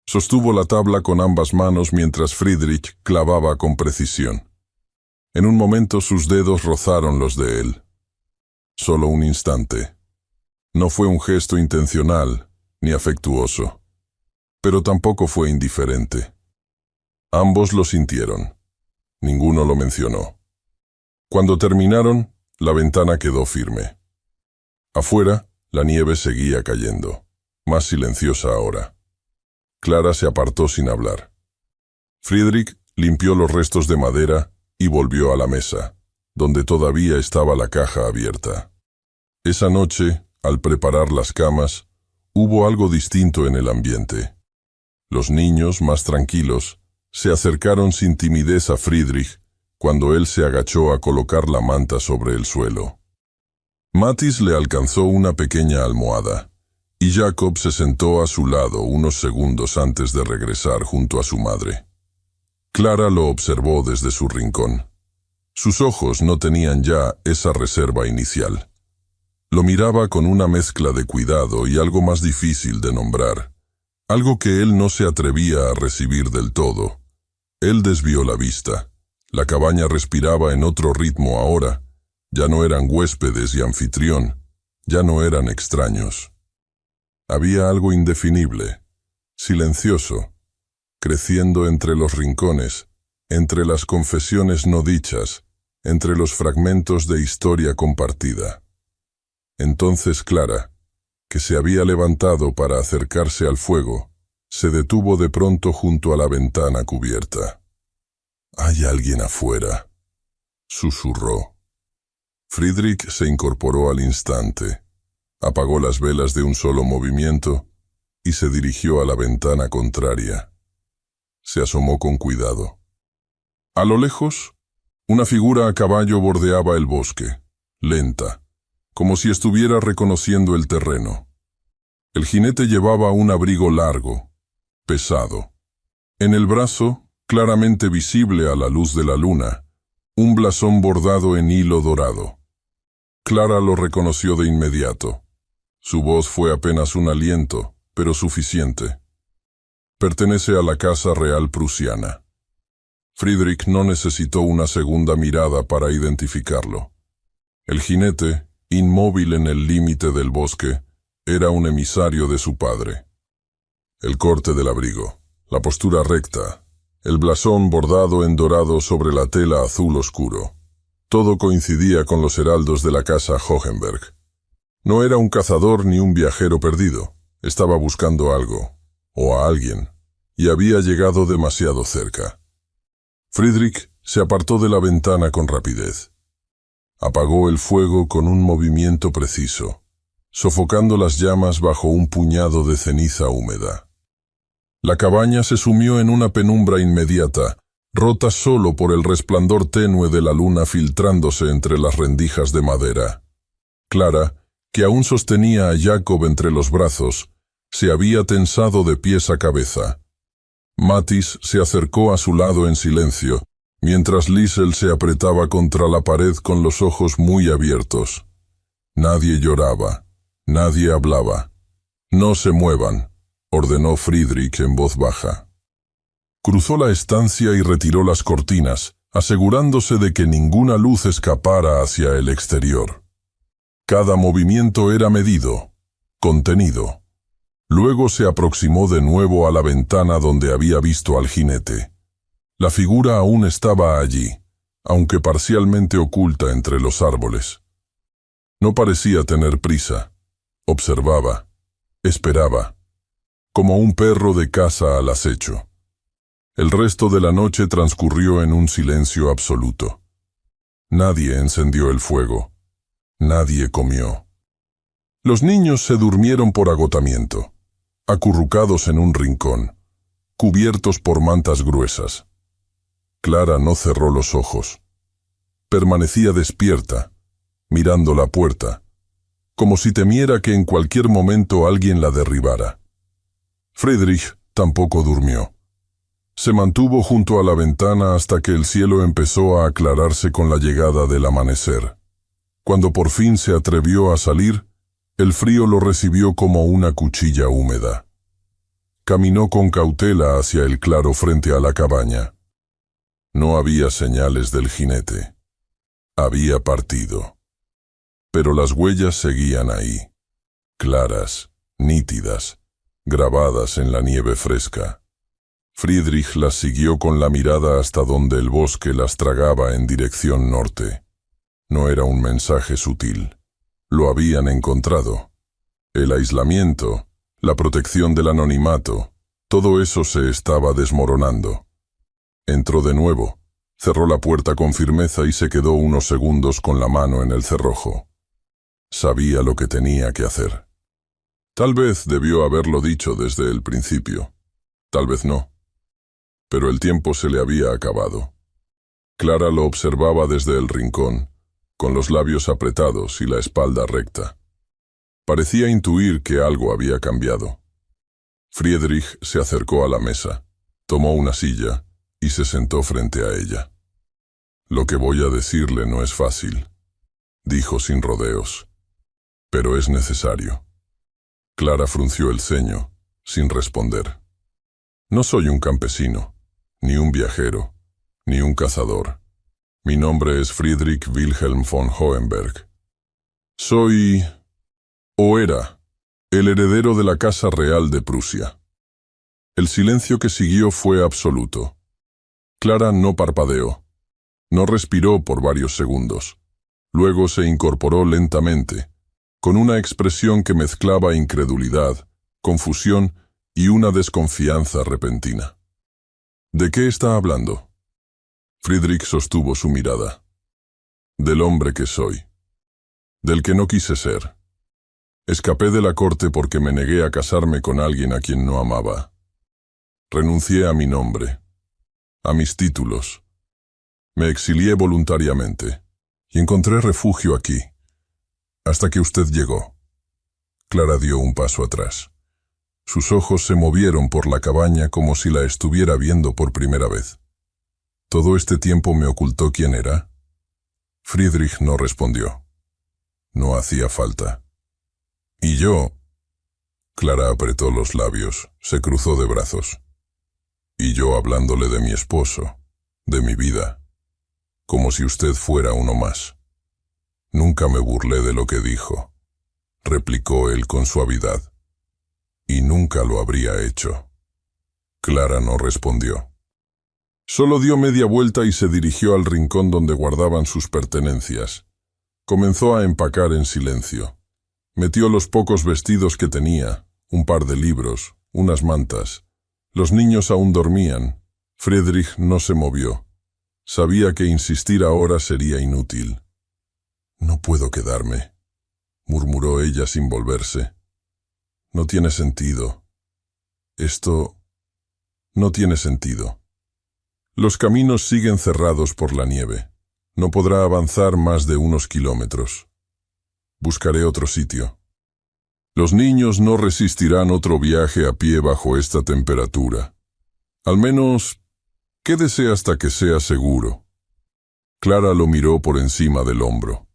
Sostuvo la tabla con ambas manos mientras Friedrich clavaba con precisión. En un momento sus dedos rozaron los de él. Solo un instante. No fue un gesto intencional ni afectuoso, pero tampoco fue indiferente. Ambos lo sintieron. Ninguno lo mencionó. Cuando terminaron, la ventana quedó firme. Afuera, la nieve seguía cayendo, más silenciosa ahora. Clara se apartó sin hablar. Friedrich limpió los restos de madera y volvió a la mesa, donde todavía estaba la caja abierta. Esa noche, al preparar las camas, hubo algo distinto en el ambiente. Los niños, más tranquilos, se acercaron sin timidez a Friedrich cuando él se agachó a colocar la manta sobre el suelo. Mathis le alcanzó una pequeña almohada, y Jacob se sentó a su lado unos segundos antes de regresar junto a su madre. Clara lo observó desde su rincón. Sus ojos no tenían ya esa reserva inicial. Lo miraba con una mezcla de cuidado y algo más difícil de nombrar, algo que él no se atrevía a recibir del todo. Él desvió la vista. La cabaña respiraba en otro ritmo ahora. Ya no eran huéspedes y anfitrión, ya no eran extraños. Había algo indefinible, silencioso, creciendo entre los rincones, entre las confesiones no dichas, entre los fragmentos de historia compartida. Entonces Clara, que se había levantado para acercarse al fuego, se detuvo de pronto junto a la ventana cubierta. «Hay alguien afuera», susurró. Friedrich se incorporó al instante, apagó las velas de un solo movimiento y se dirigió a la ventana contraria. Se asomó con cuidado. A lo lejos, una figura a caballo bordeaba el bosque, lenta, como si estuviera reconociendo el terreno. El jinete llevaba un abrigo largo, pesado. En el brazo, claramente visible a la luz de la luna, un blasón bordado en hilo dorado. Clara lo reconoció de inmediato. Su voz fue apenas un aliento, pero suficiente. Pertenece a la Casa Real Prusiana. Friedrich no necesitó una segunda mirada para identificarlo. El jinete, inmóvil en el límite del bosque, era un emisario de su padre. El corte del abrigo, la postura recta, el blasón bordado en dorado sobre la tela azul oscuro. Todo coincidía con los heraldos de la casa Hohenberg. No era un cazador ni un viajero perdido. Estaba buscando algo, o a alguien, y había llegado demasiado cerca. Friedrich se apartó de la ventana con rapidez. Apagó el fuego con un movimiento preciso, sofocando las llamas bajo un puñado de ceniza húmeda. La cabaña se sumió en una penumbra inmediata, rota solo por el resplandor tenue de la luna filtrándose entre las rendijas de madera. Clara, que aún sostenía a Jacob entre los brazos, se había tensado de pies a cabeza. Mathis se acercó a su lado en silencio, mientras Liesel se apretaba contra la pared con los ojos muy abiertos. Nadie lloraba, nadie hablaba. «No se muevan», ordenó Friedrich en voz baja. Cruzó la estancia y retiró las cortinas, asegurándose de que ninguna luz escapara hacia el exterior. Cada movimiento era medido, contenido. Luego se aproximó de nuevo a la ventana donde había visto al jinete. La figura aún estaba allí, aunque parcialmente oculta entre los árboles. No parecía tener prisa. Observaba, esperaba, como un perro de caza al acecho. El resto de la noche transcurrió en un silencio absoluto. Nadie encendió el fuego. Nadie comió. Los niños se durmieron por agotamiento, acurrucados en un rincón, cubiertos por mantas gruesas. Clara no cerró los ojos. Permanecía despierta, mirando la puerta, como si temiera que en cualquier momento alguien la derribara. Friedrich tampoco durmió. Se mantuvo junto a la ventana hasta que el cielo empezó a aclararse con la llegada del amanecer. Cuando por fin se atrevió a salir, el frío lo recibió como una cuchilla húmeda. Caminó con cautela hacia el claro frente a la cabaña. No había señales del jinete. Había partido. Pero las huellas seguían ahí, claras, nítidas, grabadas en la nieve fresca. Friedrich las siguió con la mirada hasta donde el bosque las tragaba en dirección norte. No era un mensaje sutil. Lo habían encontrado. El aislamiento, la protección del anonimato, todo eso se estaba desmoronando. Entró de nuevo, cerró la puerta con firmeza y se quedó unos segundos con la mano en el cerrojo. Sabía lo que tenía que hacer. Tal vez debió haberlo dicho desde el principio. Tal vez no. Pero el tiempo se le había acabado. Clara lo observaba desde el rincón, con los labios apretados y la espalda recta. Parecía intuir que algo había cambiado. Friedrich se acercó a la mesa, tomó una silla y se sentó frente a ella. «Lo que voy a decirle no es fácil», dijo sin rodeos, «pero es necesario». Clara frunció el ceño, sin responder. «No soy un campesino, ni un viajero, ni un cazador. Mi nombre es Friedrich Wilhelm von Hohenberg. Soy, o era, el heredero de la Casa Real de Prusia». El silencio que siguió fue absoluto. Clara no parpadeó. No respiró por varios segundos. Luego se incorporó lentamente, con una expresión que mezclaba incredulidad, confusión y una desconfianza repentina. «¿De qué está hablando?» Friedrich sostuvo su mirada. «Del hombre que soy. Del que no quise ser. Escapé de la corte porque me negué a casarme con alguien a quien no amaba. Renuncié a mi nombre, a mis títulos. Me exilié voluntariamente y encontré refugio aquí, hasta que usted llegó». Clara dio un paso atrás. Sus ojos se movieron por la cabaña como si la estuviera viendo por primera vez. «¿Todo este tiempo me ocultó quién era?» Friedrich no respondió. No hacía falta. «¿Y yo?» Clara apretó los labios, se cruzó de brazos. «Y yo hablándole de mi esposo, de mi vida, como si usted fuera uno más. Nunca me burlé de lo que dijo», replicó él con suavidad. «Y nunca lo habría hecho». Clara no respondió. Solo dio media vuelta y se dirigió al rincón donde guardaban sus pertenencias. Comenzó a empacar en silencio. Metió los pocos vestidos que tenía, un par de libros, unas mantas. Los niños aún dormían. Friedrich no se movió. Sabía que insistir ahora sería inútil. «No puedo quedarme», murmuró ella sin volverse. «No tiene sentido. Esto no tiene sentido. Los caminos siguen cerrados por la nieve. No podrá avanzar más de unos kilómetros. Buscaré otro sitio. Los niños no resistirán otro viaje a pie bajo esta temperatura. Al menos, quédese hasta que sea seguro». Clara lo miró por encima del hombro.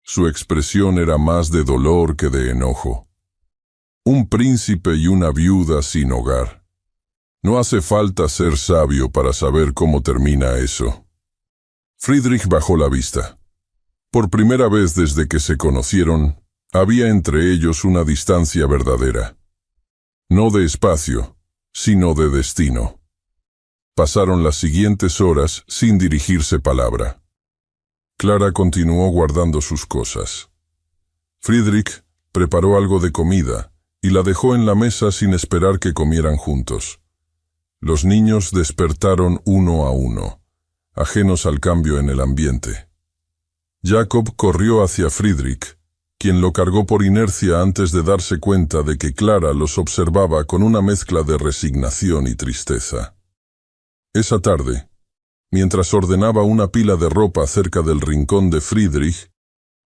Su expresión era más de dolor que de enojo. Un príncipe y una viuda sin hogar. No hace falta ser sabio para saber cómo termina eso. Friedrich bajó la vista. Por primera vez desde que se conocieron, había entre ellos una distancia verdadera. No de espacio, sino de destino. Pasaron las siguientes horas sin dirigirse palabra. Clara continuó guardando sus cosas. Friedrich preparó algo de comida y la dejó en la mesa sin esperar que comieran juntos. Los niños despertaron uno a uno, ajenos al cambio en el ambiente. Jacob corrió hacia Friedrich, quien lo cargó por inercia antes de darse cuenta de que Clara los observaba con una mezcla de resignación y tristeza. Esa tarde, mientras ordenaba una pila de ropa cerca del rincón de Friedrich,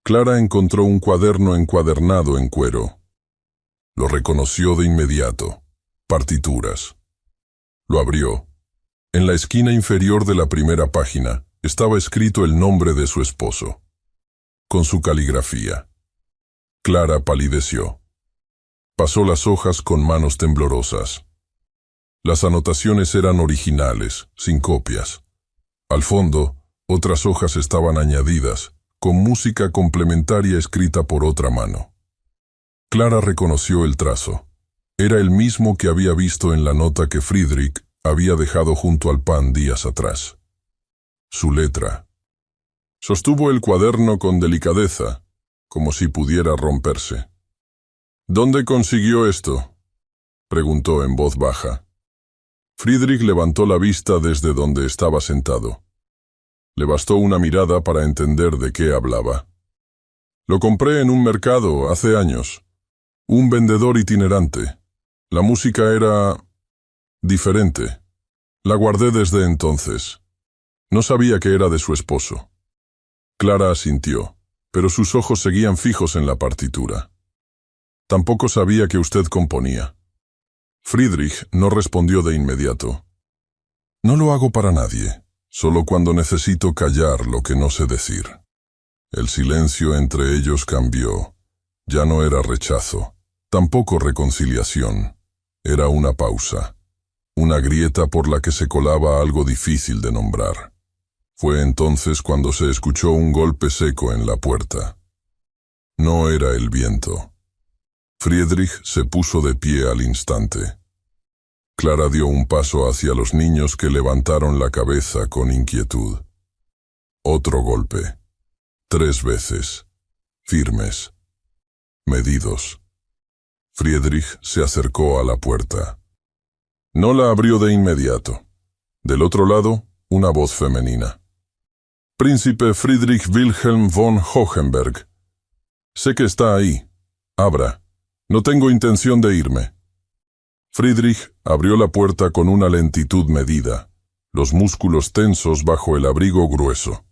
Clara encontró un cuaderno encuadernado en cuero. Lo reconoció de inmediato. Partituras. Lo abrió. En la esquina inferior de la primera página estaba escrito el nombre de su esposo, con su caligrafía. Clara palideció. Pasó las hojas con manos temblorosas. Las anotaciones eran originales, sin copias. Al fondo, otras hojas estaban añadidas, con música complementaria escrita por otra mano. Clara reconoció el trazo. Era el mismo que había visto en la nota que Friedrich había dejado junto al pan días atrás. Su letra. Sostuvo el cuaderno con delicadeza, como si pudiera romperse. —¿Dónde consiguió esto? —preguntó en voz baja. Friedrich levantó la vista desde donde estaba sentado. Le bastó una mirada para entender de qué hablaba. —Lo compré en un mercado hace años. Un vendedor itinerante. La música era diferente. La guardé desde entonces. No sabía que era de su esposo. Clara asintió, pero sus ojos seguían fijos en la partitura. Tampoco sabía que usted componía. Friedrich no respondió de inmediato. No lo hago para nadie, solo cuando necesito callar lo que no sé decir. El silencio entre ellos cambió. Ya no era rechazo, tampoco reconciliación. Era una pausa, una grieta por la que se colaba algo difícil de nombrar. Fue entonces cuando se escuchó un golpe seco en la puerta. No era el viento. Friedrich se puso de pie al instante. Clara dio un paso hacia los niños que levantaron la cabeza con inquietud. Otro golpe. 3 veces. Firmes. Medidos. Friedrich se acercó a la puerta. No la abrió de inmediato. Del otro lado, una voz femenina. Príncipe Friedrich Wilhelm von Hohenberg. Sé que está ahí. Abra. No tengo intención de irme. Friedrich abrió la puerta con una lentitud medida, los músculos tensos bajo el abrigo grueso.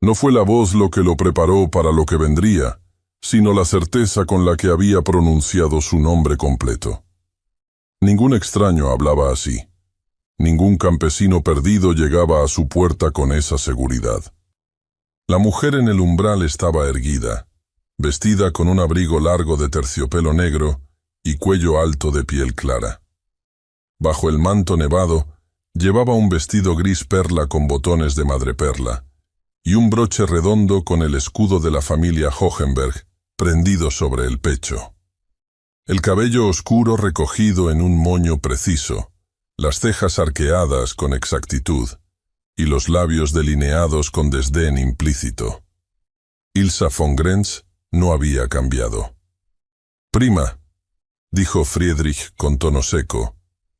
No fue la voz lo que lo preparó para lo que vendría, sino la certeza con la que había pronunciado su nombre completo. Ningún extraño hablaba así. Ningún campesino perdido llegaba a su puerta con esa seguridad. La mujer en el umbral estaba erguida, vestida con un abrigo largo de terciopelo negro y cuello alto de piel clara. Bajo el manto nevado, llevaba un vestido gris perla con botones de madreperla y un broche redondo con el escudo de la familia Hohenberg prendido sobre el pecho. El cabello oscuro recogido en un moño preciso, las cejas arqueadas con exactitud y los labios delineados con desdén implícito. Ilsa von Grenz no había cambiado. «Prima», dijo Friedrich con tono seco,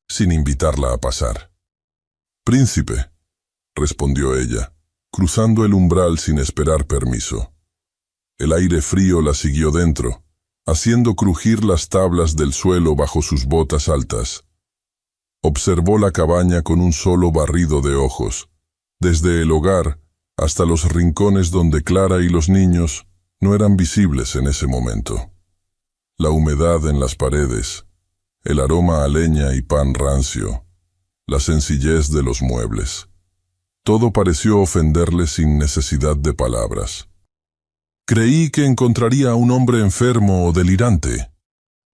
sin invitarla a pasar. «Príncipe», respondió ella, cruzando el umbral sin esperar permiso. El aire frío la siguió dentro, haciendo crujir las tablas del suelo bajo sus botas altas. Observó la cabaña con un solo barrido de ojos, desde el hogar hasta los rincones donde Clara y los niños no eran visibles en ese momento. La humedad en las paredes, el aroma a leña y pan rancio, la sencillez de los muebles. Todo pareció ofenderle sin necesidad de palabras. «Creí que encontraría a un hombre enfermo o delirante»,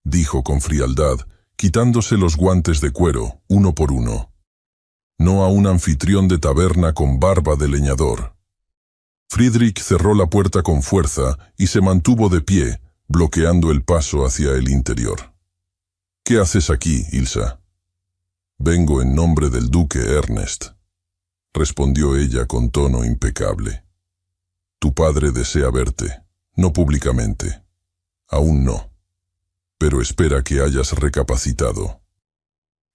dijo con frialdad, quitándose los guantes de cuero, uno por uno. «No a un anfitrión de taberna con barba de leñador». Friedrich cerró la puerta con fuerza y se mantuvo de pie, bloqueando el paso hacia el interior. «¿Qué haces aquí, Ilsa?» «Vengo en nombre del duque Ernest», respondió ella con tono impecable. «Tu padre desea verte, no públicamente. Aún no. Pero espera que hayas recapacitado.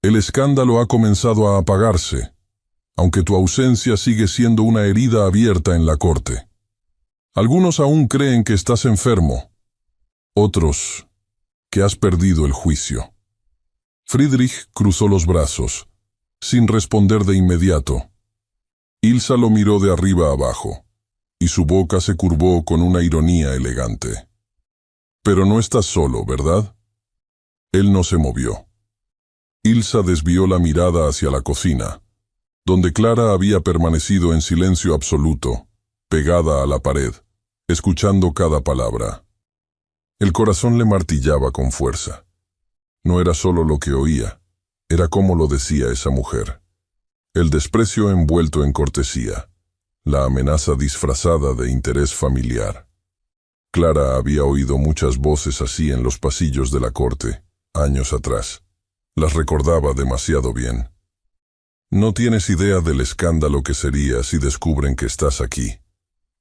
El escándalo ha comenzado a apagarse, aunque tu ausencia sigue siendo una herida abierta en la corte. Algunos aún creen que estás enfermo, otros que has perdido el juicio». Friedrich cruzó los brazos, sin responder de inmediato. Ilsa lo miró de arriba abajo, y su boca se curvó con una ironía elegante. «Pero no estás solo, ¿verdad?» Él no se movió. Ilsa desvió la mirada hacia la cocina, donde Clara había permanecido en silencio absoluto, pegada a la pared, escuchando cada palabra. El corazón le martillaba con fuerza. No era solo lo que oía, era cómo lo decía esa mujer. El desprecio envuelto en cortesía, la amenaza disfrazada de interés familiar. Clara había oído muchas voces así en los pasillos de la corte, años atrás. Las recordaba demasiado bien. «No tienes idea del escándalo que sería si descubren que estás aquí,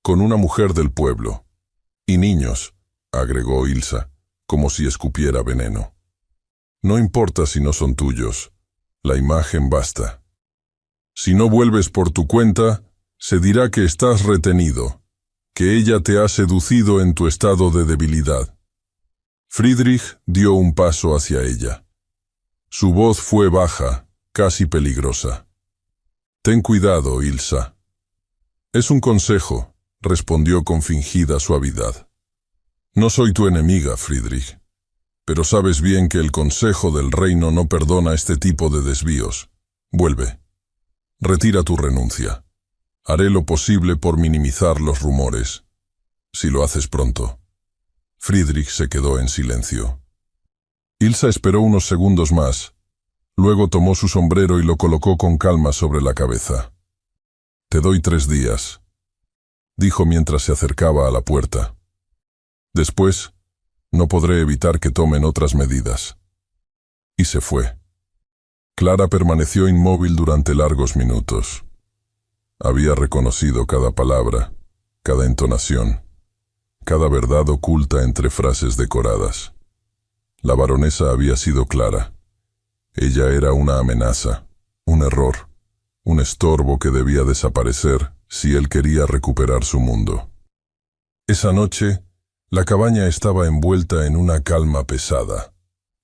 con una mujer del pueblo. Y niños, agregó Ilsa, como si escupiera veneno. No importa si no son tuyos, la imagen basta. Si no vuelves por tu cuenta, se dirá que estás retenido, que ella te ha seducido en tu estado de debilidad. Friedrich dio un paso hacia ella. Su voz fue baja, casi peligrosa. Ten cuidado, Ilsa. Es un consejo, respondió con fingida suavidad. No soy tu enemiga, Friedrich, pero sabes bien que el Consejo del Reino no perdona este tipo de desvíos. Vuelve. Retira tu renuncia. Haré lo posible por minimizar los rumores, si lo haces pronto. Friedrich se quedó en silencio. Ilsa esperó unos segundos más. Luego tomó su sombrero y lo colocó con calma sobre la cabeza. Te doy 3 días, dijo mientras se acercaba a la puerta. Después, no podré evitar que tomen otras medidas. Y se fue. Clara permaneció inmóvil durante largos minutos. Había reconocido cada palabra, cada entonación, cada verdad oculta entre frases decoradas. La baronesa había sido clara. Ella era una amenaza, un error, un estorbo que debía desaparecer si él quería recuperar su mundo. Esa noche, la cabaña estaba envuelta en una calma pesada.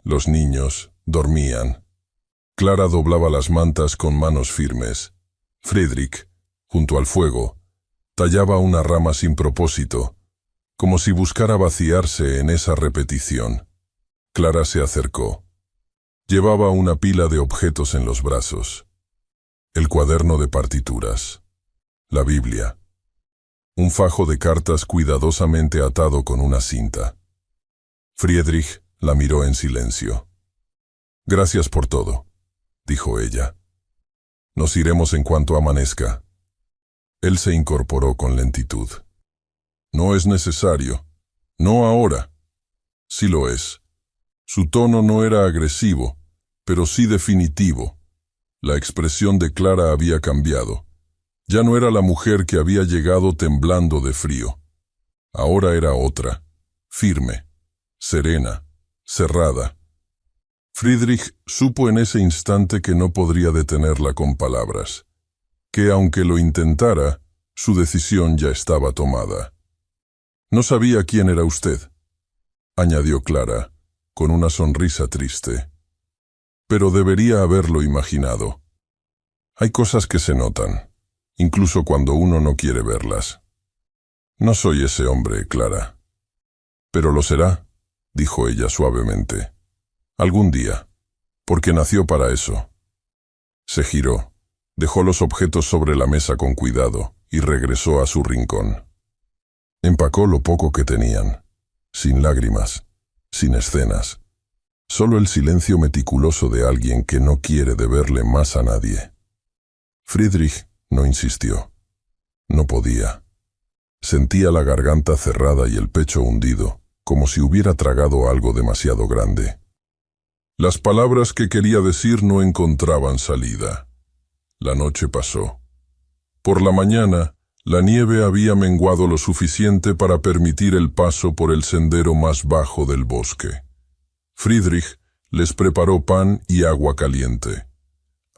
Los niños dormían. Clara doblaba las mantas con manos firmes. Friedrich, junto al fuego, tallaba una rama sin propósito, como si buscara vaciarse en esa repetición. Clara se acercó. Llevaba una pila de objetos en los brazos. El cuaderno de partituras, la Biblia, un fajo de cartas cuidadosamente atado con una cinta. Friedrich la miró en silencio. Gracias por todo, dijo ella. Nos iremos en cuanto amanezca. Él se incorporó con lentitud. No es necesario. No ahora. Sí lo es. Su tono no era agresivo, pero sí definitivo. La expresión de Clara había cambiado. Ya no era la mujer que había llegado temblando de frío. Ahora era otra, firme, serena, cerrada. Friedrich supo en ese instante que no podría detenerla con palabras, que aunque lo intentara, su decisión ya estaba tomada. No sabía quién era usted, añadió Clara, con una sonrisa triste. Pero debería haberlo imaginado. Hay cosas que se notan, incluso cuando uno no quiere verlas. No soy ese hombre, Clara. Pero lo será, dijo ella suavemente. Algún día, porque nació para eso. Se giró, dejó los objetos sobre la mesa con cuidado y regresó a su rincón. Empacó lo poco que tenían, sin lágrimas, sin escenas. Solo el silencio meticuloso de alguien que no quiere deberle más a nadie. Friedrich no insistió. No podía. Sentía la garganta cerrada y el pecho hundido, como si hubiera tragado algo demasiado grande. Las palabras que quería decir no encontraban salida. La noche pasó. Por la mañana, la nieve había menguado lo suficiente para permitir el paso por el sendero más bajo del bosque. Friedrich les preparó pan y agua caliente.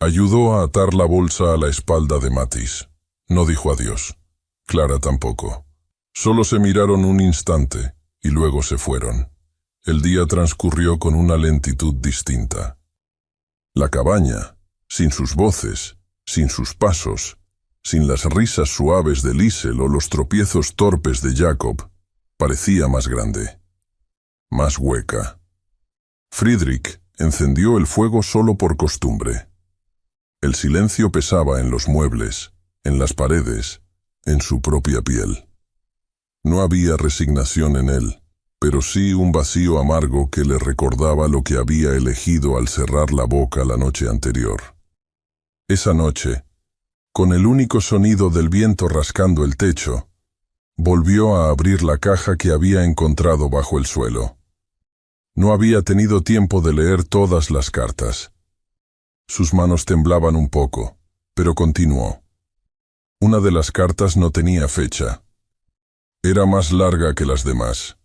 Ayudó a atar la bolsa a la espalda de Mathis. No dijo adiós. Clara tampoco. Solo se miraron un instante y luego se fueron. El día transcurrió con una lentitud distinta. La cabaña, sin sus voces, sin sus pasos, sin las risas suaves de Liesel o los tropiezos torpes de Jacob, parecía más grande, más hueca. Friedrich encendió el fuego solo por costumbre. El silencio pesaba en los muebles, en las paredes, en su propia piel. No había resignación en él, pero sí un vacío amargo que le recordaba lo que había elegido al cerrar la boca la noche anterior. Esa noche, con el único sonido del viento rascando el techo, volvió a abrir la caja que había encontrado bajo el suelo. No había tenido tiempo de leer todas las cartas. Sus manos temblaban un poco, pero continuó. Una de las cartas no tenía fecha. era más larga que las demás.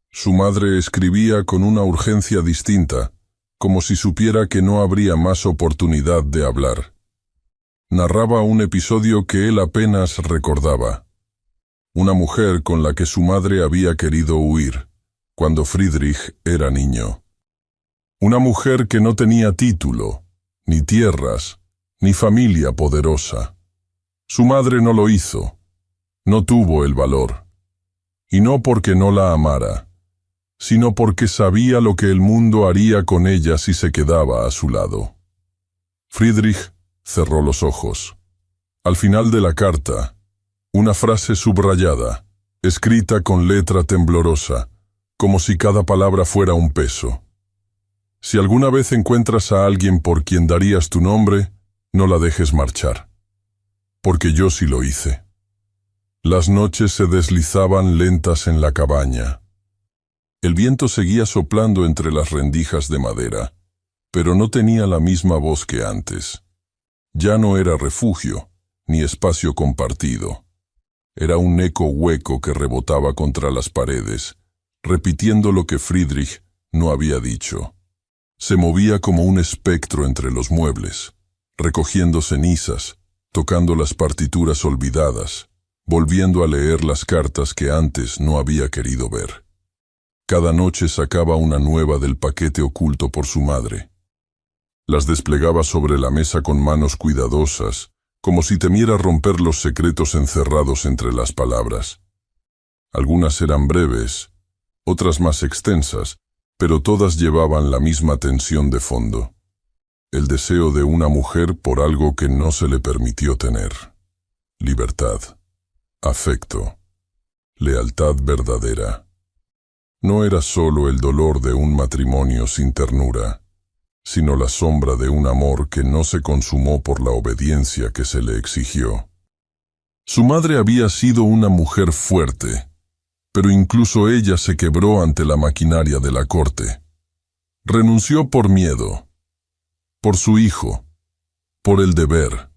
Su madre escribía con una urgencia distinta, como si supiera que no habría más oportunidad de hablar. Narraba un episodio que él apenas recordaba. Una mujer con la que su madre había querido huir, cuando Friedrich era niño. Una mujer que no tenía título, ni tierras, ni familia poderosa. Su madre no lo hizo, no tuvo el valor. Y no porque no la amara, sino porque sabía lo que el mundo haría con ella si se quedaba a su lado. Friedrich cerró los ojos. Al final de la carta, una frase subrayada, escrita con letra temblorosa, como si cada palabra fuera un peso. Si alguna vez encuentras a alguien por quien darías tu nombre, no la dejes marchar. Porque yo sí lo hice. Las noches se deslizaban lentas en la cabaña. El viento seguía soplando entre las rendijas de madera, pero no tenía la misma voz que antes. Ya no era refugio, ni espacio compartido. Era un eco hueco que rebotaba contra las paredes, repitiendo lo que Friedrich no había dicho. Se movía como un espectro entre los muebles, recogiendo cenizas, tocando las partituras olvidadas, volviendo a leer las cartas que antes no había querido ver. Cada noche sacaba una nueva del paquete oculto por su madre. Las desplegaba sobre la mesa con manos cuidadosas, como si temiera romper los secretos encerrados entre las palabras. Algunas eran breves, otras más extensas, pero todas llevaban la misma tensión de fondo. El deseo de una mujer por algo que no se le permitió tener. Libertad, afecto, lealtad verdadera. No era solo el dolor de un matrimonio sin ternura, sino la sombra de un amor que no se consumó por la obediencia que se le exigió. Su madre había sido una mujer fuerte, pero incluso ella se quebró ante la maquinaria de la corte. Renunció por miedo, por su hijo, por el deber.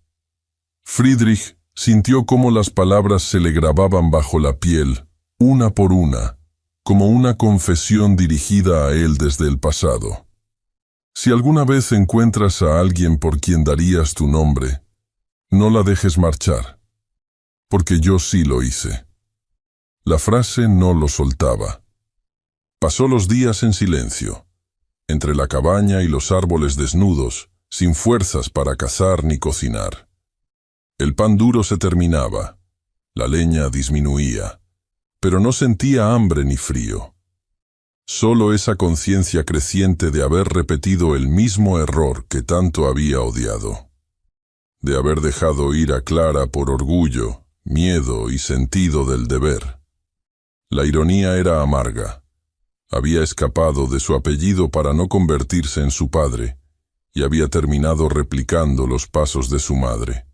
Friedrich sintió cómo las palabras se le grababan bajo la piel, una por una, como una confesión dirigida a él desde el pasado. Si alguna vez encuentras a alguien por quien darías tu nombre, no la dejes marchar, porque yo sí lo hice. La frase no lo soltaba. Pasó los días en silencio, entre la cabaña y los árboles desnudos, sin fuerzas para cazar ni cocinar. El pan duro se terminaba, la leña disminuía, pero no sentía hambre ni frío. Solo esa conciencia creciente de haber repetido el mismo error que tanto había odiado. De haber dejado ir a Clara por orgullo, miedo y sentido del deber. La ironía era amarga. Había escapado de su apellido para no convertirse en su padre, y había terminado replicando los pasos de su madre.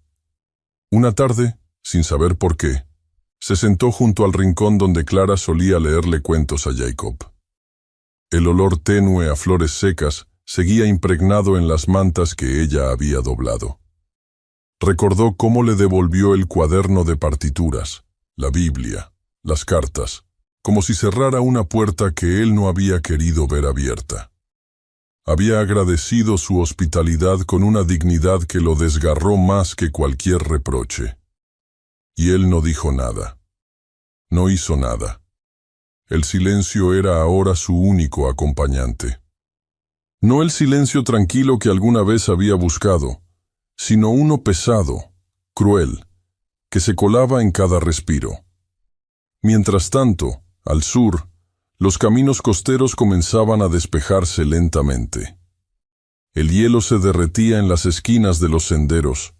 Una tarde, sin saber por qué, se sentó junto al rincón donde Clara solía leerle cuentos a Jacob. El olor tenue a flores secas seguía impregnado en las mantas que ella había doblado. Recordó cómo le devolvió el cuaderno de partituras, la Biblia, las cartas, como si cerrara una puerta que él no había querido ver abierta. Había agradecido su hospitalidad con una dignidad que lo desgarró más que cualquier reproche. Y él no dijo nada. No hizo nada. El silencio era ahora su único acompañante. No el silencio tranquilo que alguna vez había buscado, sino uno pesado, cruel, que se colaba en cada respiro. Mientras tanto, al sur, los caminos costeros comenzaban a despejarse lentamente. El hielo se derretía en las esquinas de los senderos,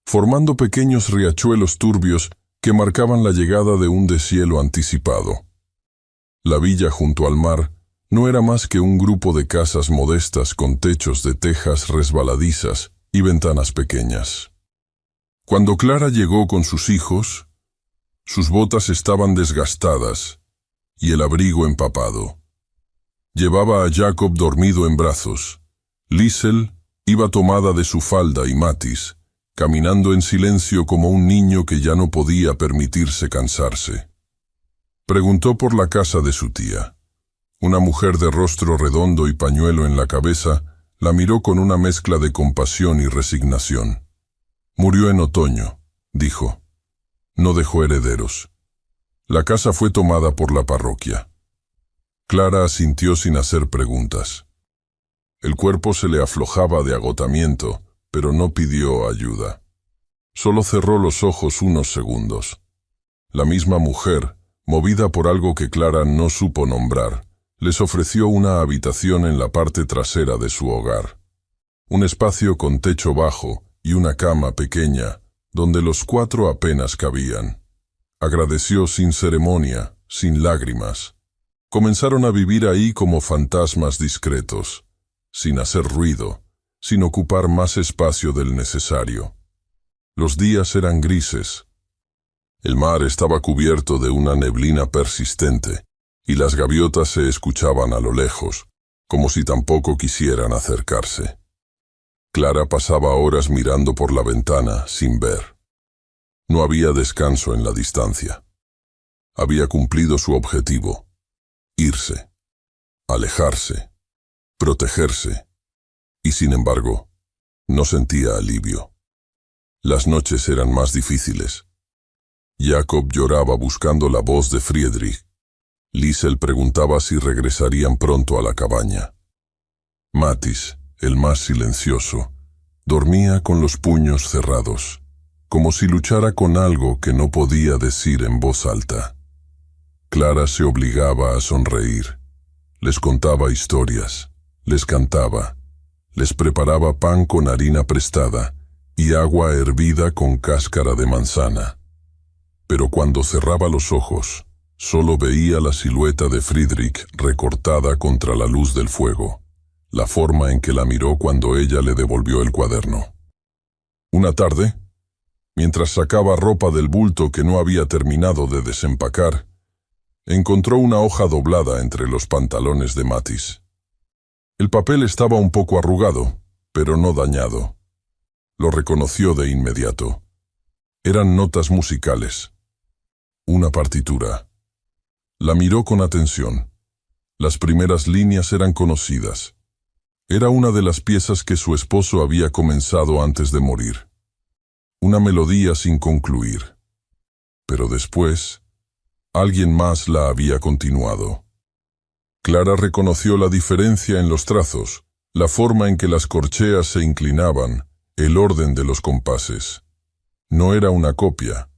formando pequeños riachuelos turbios que marcaban la llegada de un deshielo anticipado. La villa junto al mar no era más que un grupo de casas modestas con techos de tejas resbaladizas y ventanas pequeñas. Cuando Clara llegó con sus hijos, sus botas estaban desgastadas y el abrigo empapado. Llevaba a Jacob dormido en brazos. Liesel iba tomada de su falda y Mathis, caminando en silencio como un niño que ya no podía permitirse cansarse. Preguntó por la casa de su tía. Una mujer de rostro redondo y pañuelo en la cabeza la miró con una mezcla de compasión y resignación. Murió en otoño, dijo. No dejó herederos. La casa fue tomada por la parroquia. Clara asintió sin hacer preguntas. El cuerpo se le aflojaba de agotamiento, pero no pidió ayuda. Solo cerró los ojos unos segundos. La misma mujer, movida por algo que Clara no supo nombrar, les ofreció una habitación en la parte trasera de su hogar. Un espacio con techo bajo y una cama pequeña, donde los 4 apenas cabían. Agradeció sin ceremonia, sin lágrimas. Comenzaron a vivir ahí como fantasmas discretos, sin hacer ruido, sin ocupar más espacio del necesario. Los días eran grises. El mar estaba cubierto de una neblina persistente, y las gaviotas se escuchaban a lo lejos, como si tampoco quisieran acercarse. Clara pasaba horas mirando por la ventana, sin ver. No había descanso en la distancia. Había cumplido su objetivo: irse, alejarse, protegerse, y sin embargo, no sentía alivio. Las noches eran más difíciles. Jacob lloraba buscando la voz de Friedrich. Liesel preguntaba si regresarían pronto a la cabaña. Mathis, el más silencioso, dormía con los puños cerrados, como si luchara con algo que no podía decir en voz alta. Clara se obligaba a sonreír. Les contaba historias, les cantaba, les preparaba pan con harina prestada y agua hervida con cáscara de manzana. Pero cuando cerraba los ojos, solo veía la silueta de Friedrich recortada contra la luz del fuego, la forma en que la miró cuando ella le devolvió el cuaderno. Una tarde, mientras sacaba ropa del bulto que no había terminado de desempacar, encontró una hoja doblada entre los pantalones de Mathis. El papel estaba un poco arrugado, pero no dañado. Lo reconoció de inmediato. Eran notas musicales. Una partitura. La miró con atención. Las primeras líneas eran conocidas. Era una de las piezas que su esposo había comenzado antes de morir. Una melodía sin concluir. Pero después, alguien más la había continuado. Clara reconoció la diferencia en los trazos, la forma en que las corcheas se inclinaban, el orden de los compases. No era una copia,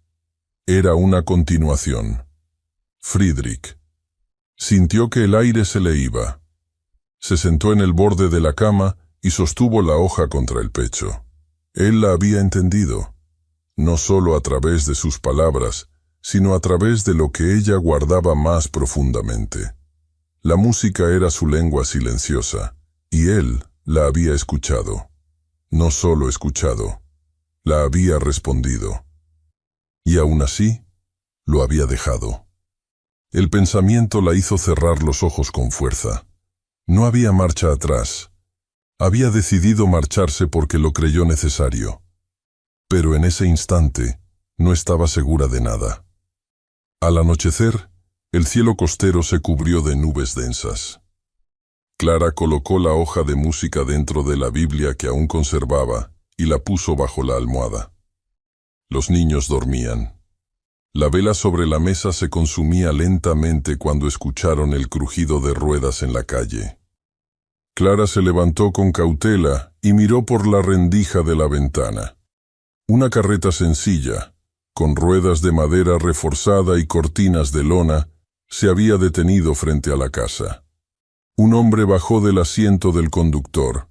era una continuación. Friedrich. Sintió que el aire se le iba. Se sentó en el borde de la cama y sostuvo la hoja contra el pecho. Él la había entendido, no solo a través de sus palabras, sino a través de lo que ella guardaba más profundamente. La música era su lengua silenciosa, y él la había escuchado. No solo escuchado, la había respondido. Y aún así, lo había dejado. El pensamiento la hizo cerrar los ojos con fuerza. No había marcha atrás. Había decidido marcharse porque lo creyó necesario. Pero en ese instante, no estaba segura de nada. Al anochecer, el cielo costero se cubrió de nubes densas. Clara colocó la hoja de música dentro de la Biblia que aún conservaba y la puso bajo la almohada. Los niños dormían. La vela sobre la mesa se consumía lentamente cuando escucharon el crujido de ruedas en la calle. Clara se levantó con cautela y miró por la rendija de la ventana. Una carreta sencilla, con ruedas de madera reforzada y cortinas de lona, se había detenido frente a la casa. Un hombre bajó del asiento del conductor.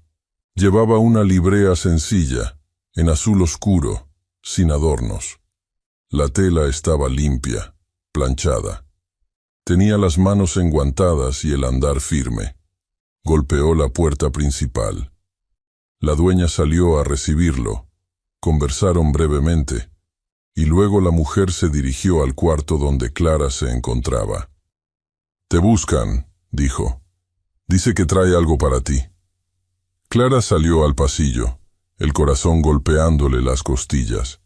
Llevaba una librea sencilla, en azul oscuro, sin adornos. La tela estaba limpia, planchada. Tenía las manos enguantadas y el andar firme. Golpeó la puerta principal. La dueña salió a recibirlo. Conversaron brevemente, y luego la mujer se dirigió al cuarto donde Clara se encontraba. «Te buscan», dijo. «Dice que trae algo para ti». Clara salió al pasillo, el corazón golpeándole las costillas.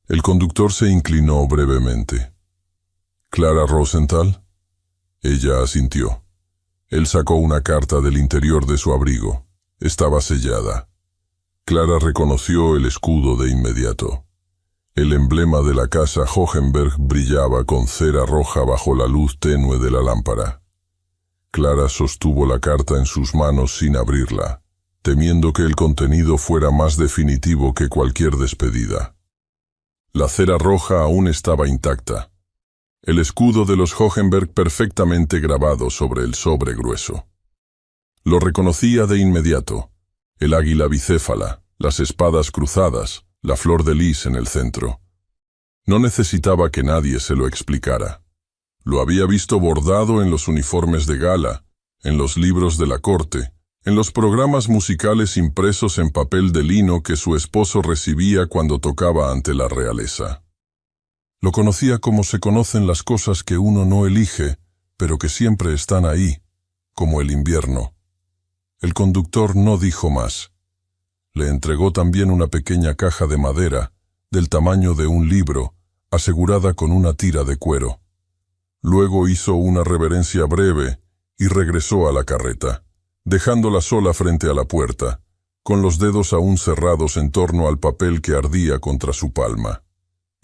El conductor se inclinó brevemente. ¿Clara Rosenthal? Ella asintió. Él sacó una carta del interior de su abrigo. Estaba sellada. Clara reconoció el escudo de inmediato. El emblema de la casa Hohenberg brillaba con cera roja bajo la luz tenue de la lámpara. Clara sostuvo la carta en sus manos sin abrirla, temiendo que el contenido fuera más definitivo que cualquier despedida. La cera roja aún estaba intacta. El escudo de los Hohenberg perfectamente grabado sobre el sobre grueso. Lo reconocía de inmediato. El águila bicéfala, las espadas cruzadas, la flor de lis en el centro. No necesitaba que nadie se lo explicara. Lo había visto bordado en los uniformes de gala, en los libros de la corte, en los programas musicales impresos en papel de lino que su esposo recibía cuando tocaba ante la realeza. Lo conocía como se conocen las cosas que uno no elige, pero que siempre están ahí, como el invierno. El conductor no dijo más. Le entregó también una pequeña caja de madera, del tamaño de un libro, asegurada con una tira de cuero. Luego hizo una reverencia breve y regresó a la carreta, dejándola sola frente a la puerta, con los dedos aún cerrados en torno al papel que ardía contra su palma.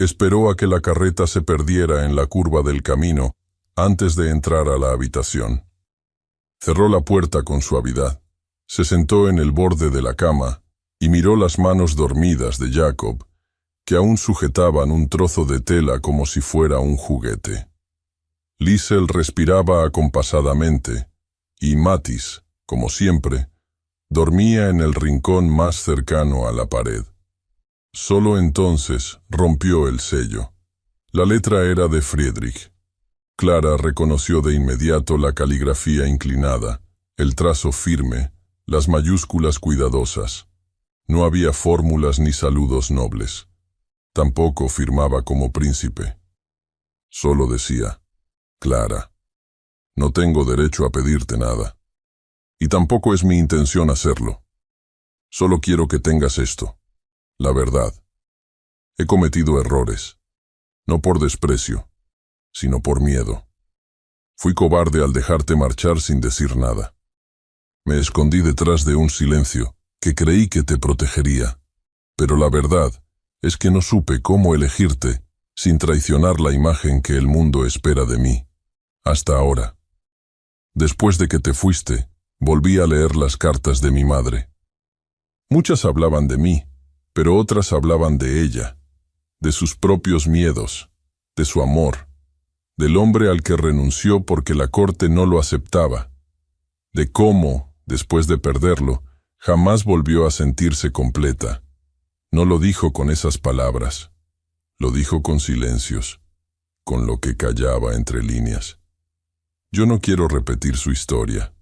Esperó a que la carreta se perdiera en la curva del camino antes de entrar a la habitación. Cerró la puerta con suavidad, se sentó en el borde de la cama y miró las manos dormidas de Jacob, que aún sujetaban un trozo de tela como si fuera un juguete. Liesel respiraba acompasadamente y Mathis, como siempre, dormía en el rincón más cercano a la pared. Solo entonces rompió el sello. La letra era de Friedrich. Clara reconoció de inmediato la caligrafía inclinada, el trazo firme, las mayúsculas cuidadosas. No había fórmulas ni saludos nobles. Tampoco firmaba como príncipe. Solo decía: Clara, no tengo derecho a pedirte nada. Y tampoco es mi intención hacerlo. Solo quiero que tengas esto. La verdad. He cometido errores, no por desprecio, sino por miedo. Fui cobarde al dejarte marchar sin decir nada. Me escondí detrás de un silencio que creí que te protegería, pero la verdad es que no supe cómo elegirte sin traicionar la imagen que el mundo espera de mí, hasta ahora. Después de que te fuiste, volví a leer las cartas de mi madre. Muchas hablaban de mí, pero otras hablaban de ella, de sus propios miedos, de su amor, del hombre al que renunció porque la corte no lo aceptaba, de cómo, después de perderlo, jamás volvió a sentirse completa. No lo dijo con esas palabras, lo dijo con silencios, con lo que callaba entre líneas. Yo no quiero repetir su historia.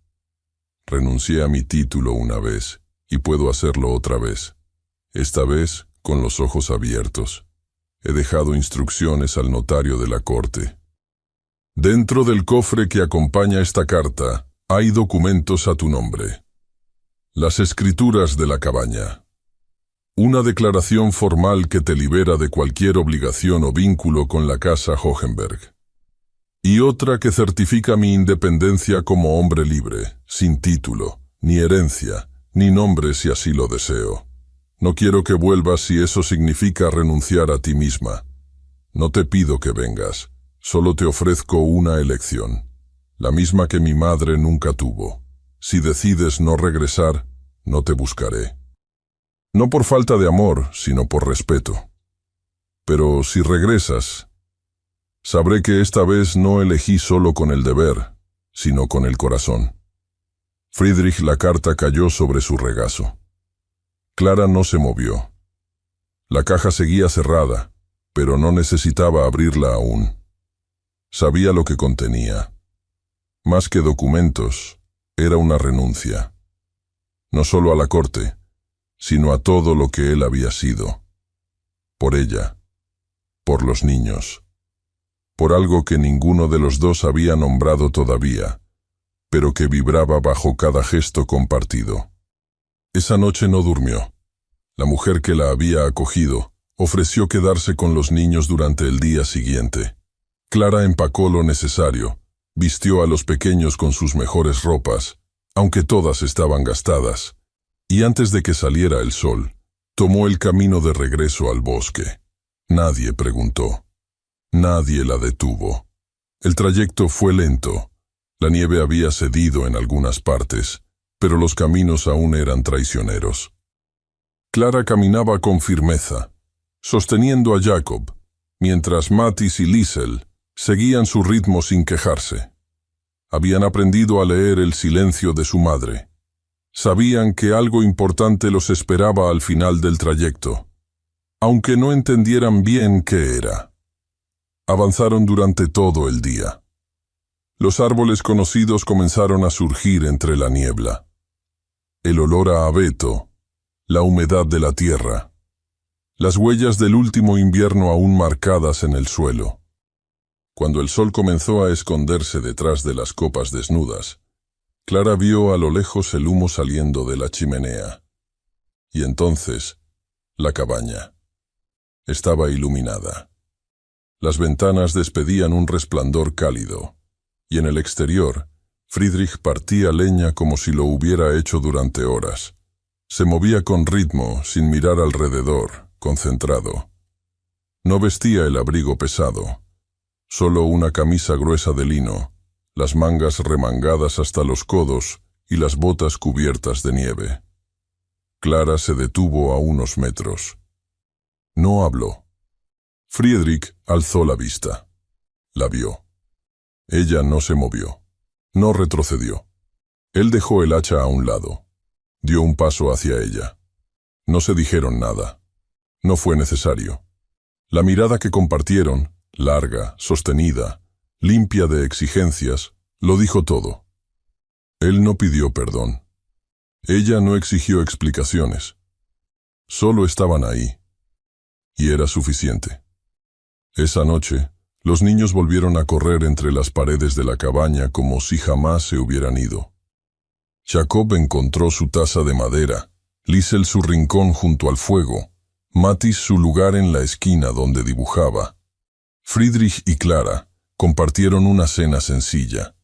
Renuncié a mi título una vez y puedo hacerlo otra vez. Esta vez, con los ojos abiertos. He dejado instrucciones al notario de la corte. Dentro del cofre que acompaña esta carta, hay documentos a tu nombre. Las escrituras de la cabaña. Una declaración formal que te libera de cualquier obligación o vínculo con la casa Hohenberg. Y otra que certifica mi independencia como hombre libre, sin título, ni herencia, ni nombre si así lo deseo. No quiero que vuelvas si eso significa renunciar a ti misma. No te pido que vengas, solo te ofrezco una elección, la misma que mi madre nunca tuvo. Si decides no regresar, no te buscaré. No por falta de amor, sino por respeto. Pero si regresas, sabré que esta vez no elegí solo con el deber, sino con el corazón. Friedrich, la carta cayó sobre su regazo. Clara no se movió. La caja seguía cerrada, pero no necesitaba abrirla aún. Sabía lo que contenía. Más que documentos, era una renuncia. No solo a la corte, sino a todo lo que él había sido. Por ella, por los niños, por algo que ninguno de los dos había nombrado todavía, pero que vibraba bajo cada gesto compartido. Esa noche no durmió. La mujer que la había acogido ofreció quedarse con los niños durante el día siguiente. Clara empacó lo necesario, vistió a los pequeños con sus mejores ropas, aunque todas estaban gastadas, y antes de que saliera el sol, tomó el camino de regreso al bosque. Nadie preguntó. Nadie la detuvo. El trayecto fue lento. La nieve había cedido en algunas partes, pero los caminos aún eran traicioneros. Clara caminaba con firmeza, sosteniendo a Jacob, mientras Matthis y Liesel seguían su ritmo sin quejarse. Habían aprendido a leer el silencio de su madre. Sabían que algo importante los esperaba al final del trayecto, aunque no entendieran bien qué era. Avanzaron durante todo el día. Los árboles conocidos comenzaron a surgir entre la niebla. El olor a abeto, la humedad de la tierra, las huellas del último invierno aún marcadas en el suelo. Cuando el sol comenzó a esconderse detrás de las copas desnudas, Clara vio a lo lejos el humo saliendo de la chimenea. Y entonces, la cabaña. Estaba iluminada. Las ventanas despedían un resplandor cálido, y en el exterior, Friedrich partía leña como si lo hubiera hecho durante horas. Se movía con ritmo, sin mirar alrededor, concentrado. No vestía el abrigo pesado, solo una camisa gruesa de lino, las mangas remangadas hasta los codos y las botas cubiertas de nieve. Clara se detuvo a unos metros. No habló. Friedrich alzó la vista. La vio. Ella no se movió. No retrocedió. Él dejó el hacha a un lado. Dio un paso hacia ella. No se dijeron nada. No fue necesario. La mirada que compartieron, larga, sostenida, limpia de exigencias, lo dijo todo. Él no pidió perdón. Ella no exigió explicaciones. Solo estaban ahí. Y era suficiente. Esa noche, los niños volvieron a correr entre las paredes de la cabaña como si jamás se hubieran ido. Jacob encontró su taza de madera, Liesel su rincón junto al fuego, Matthis su lugar en la esquina donde dibujaba. Friedrich y Clara compartieron una cena sencilla.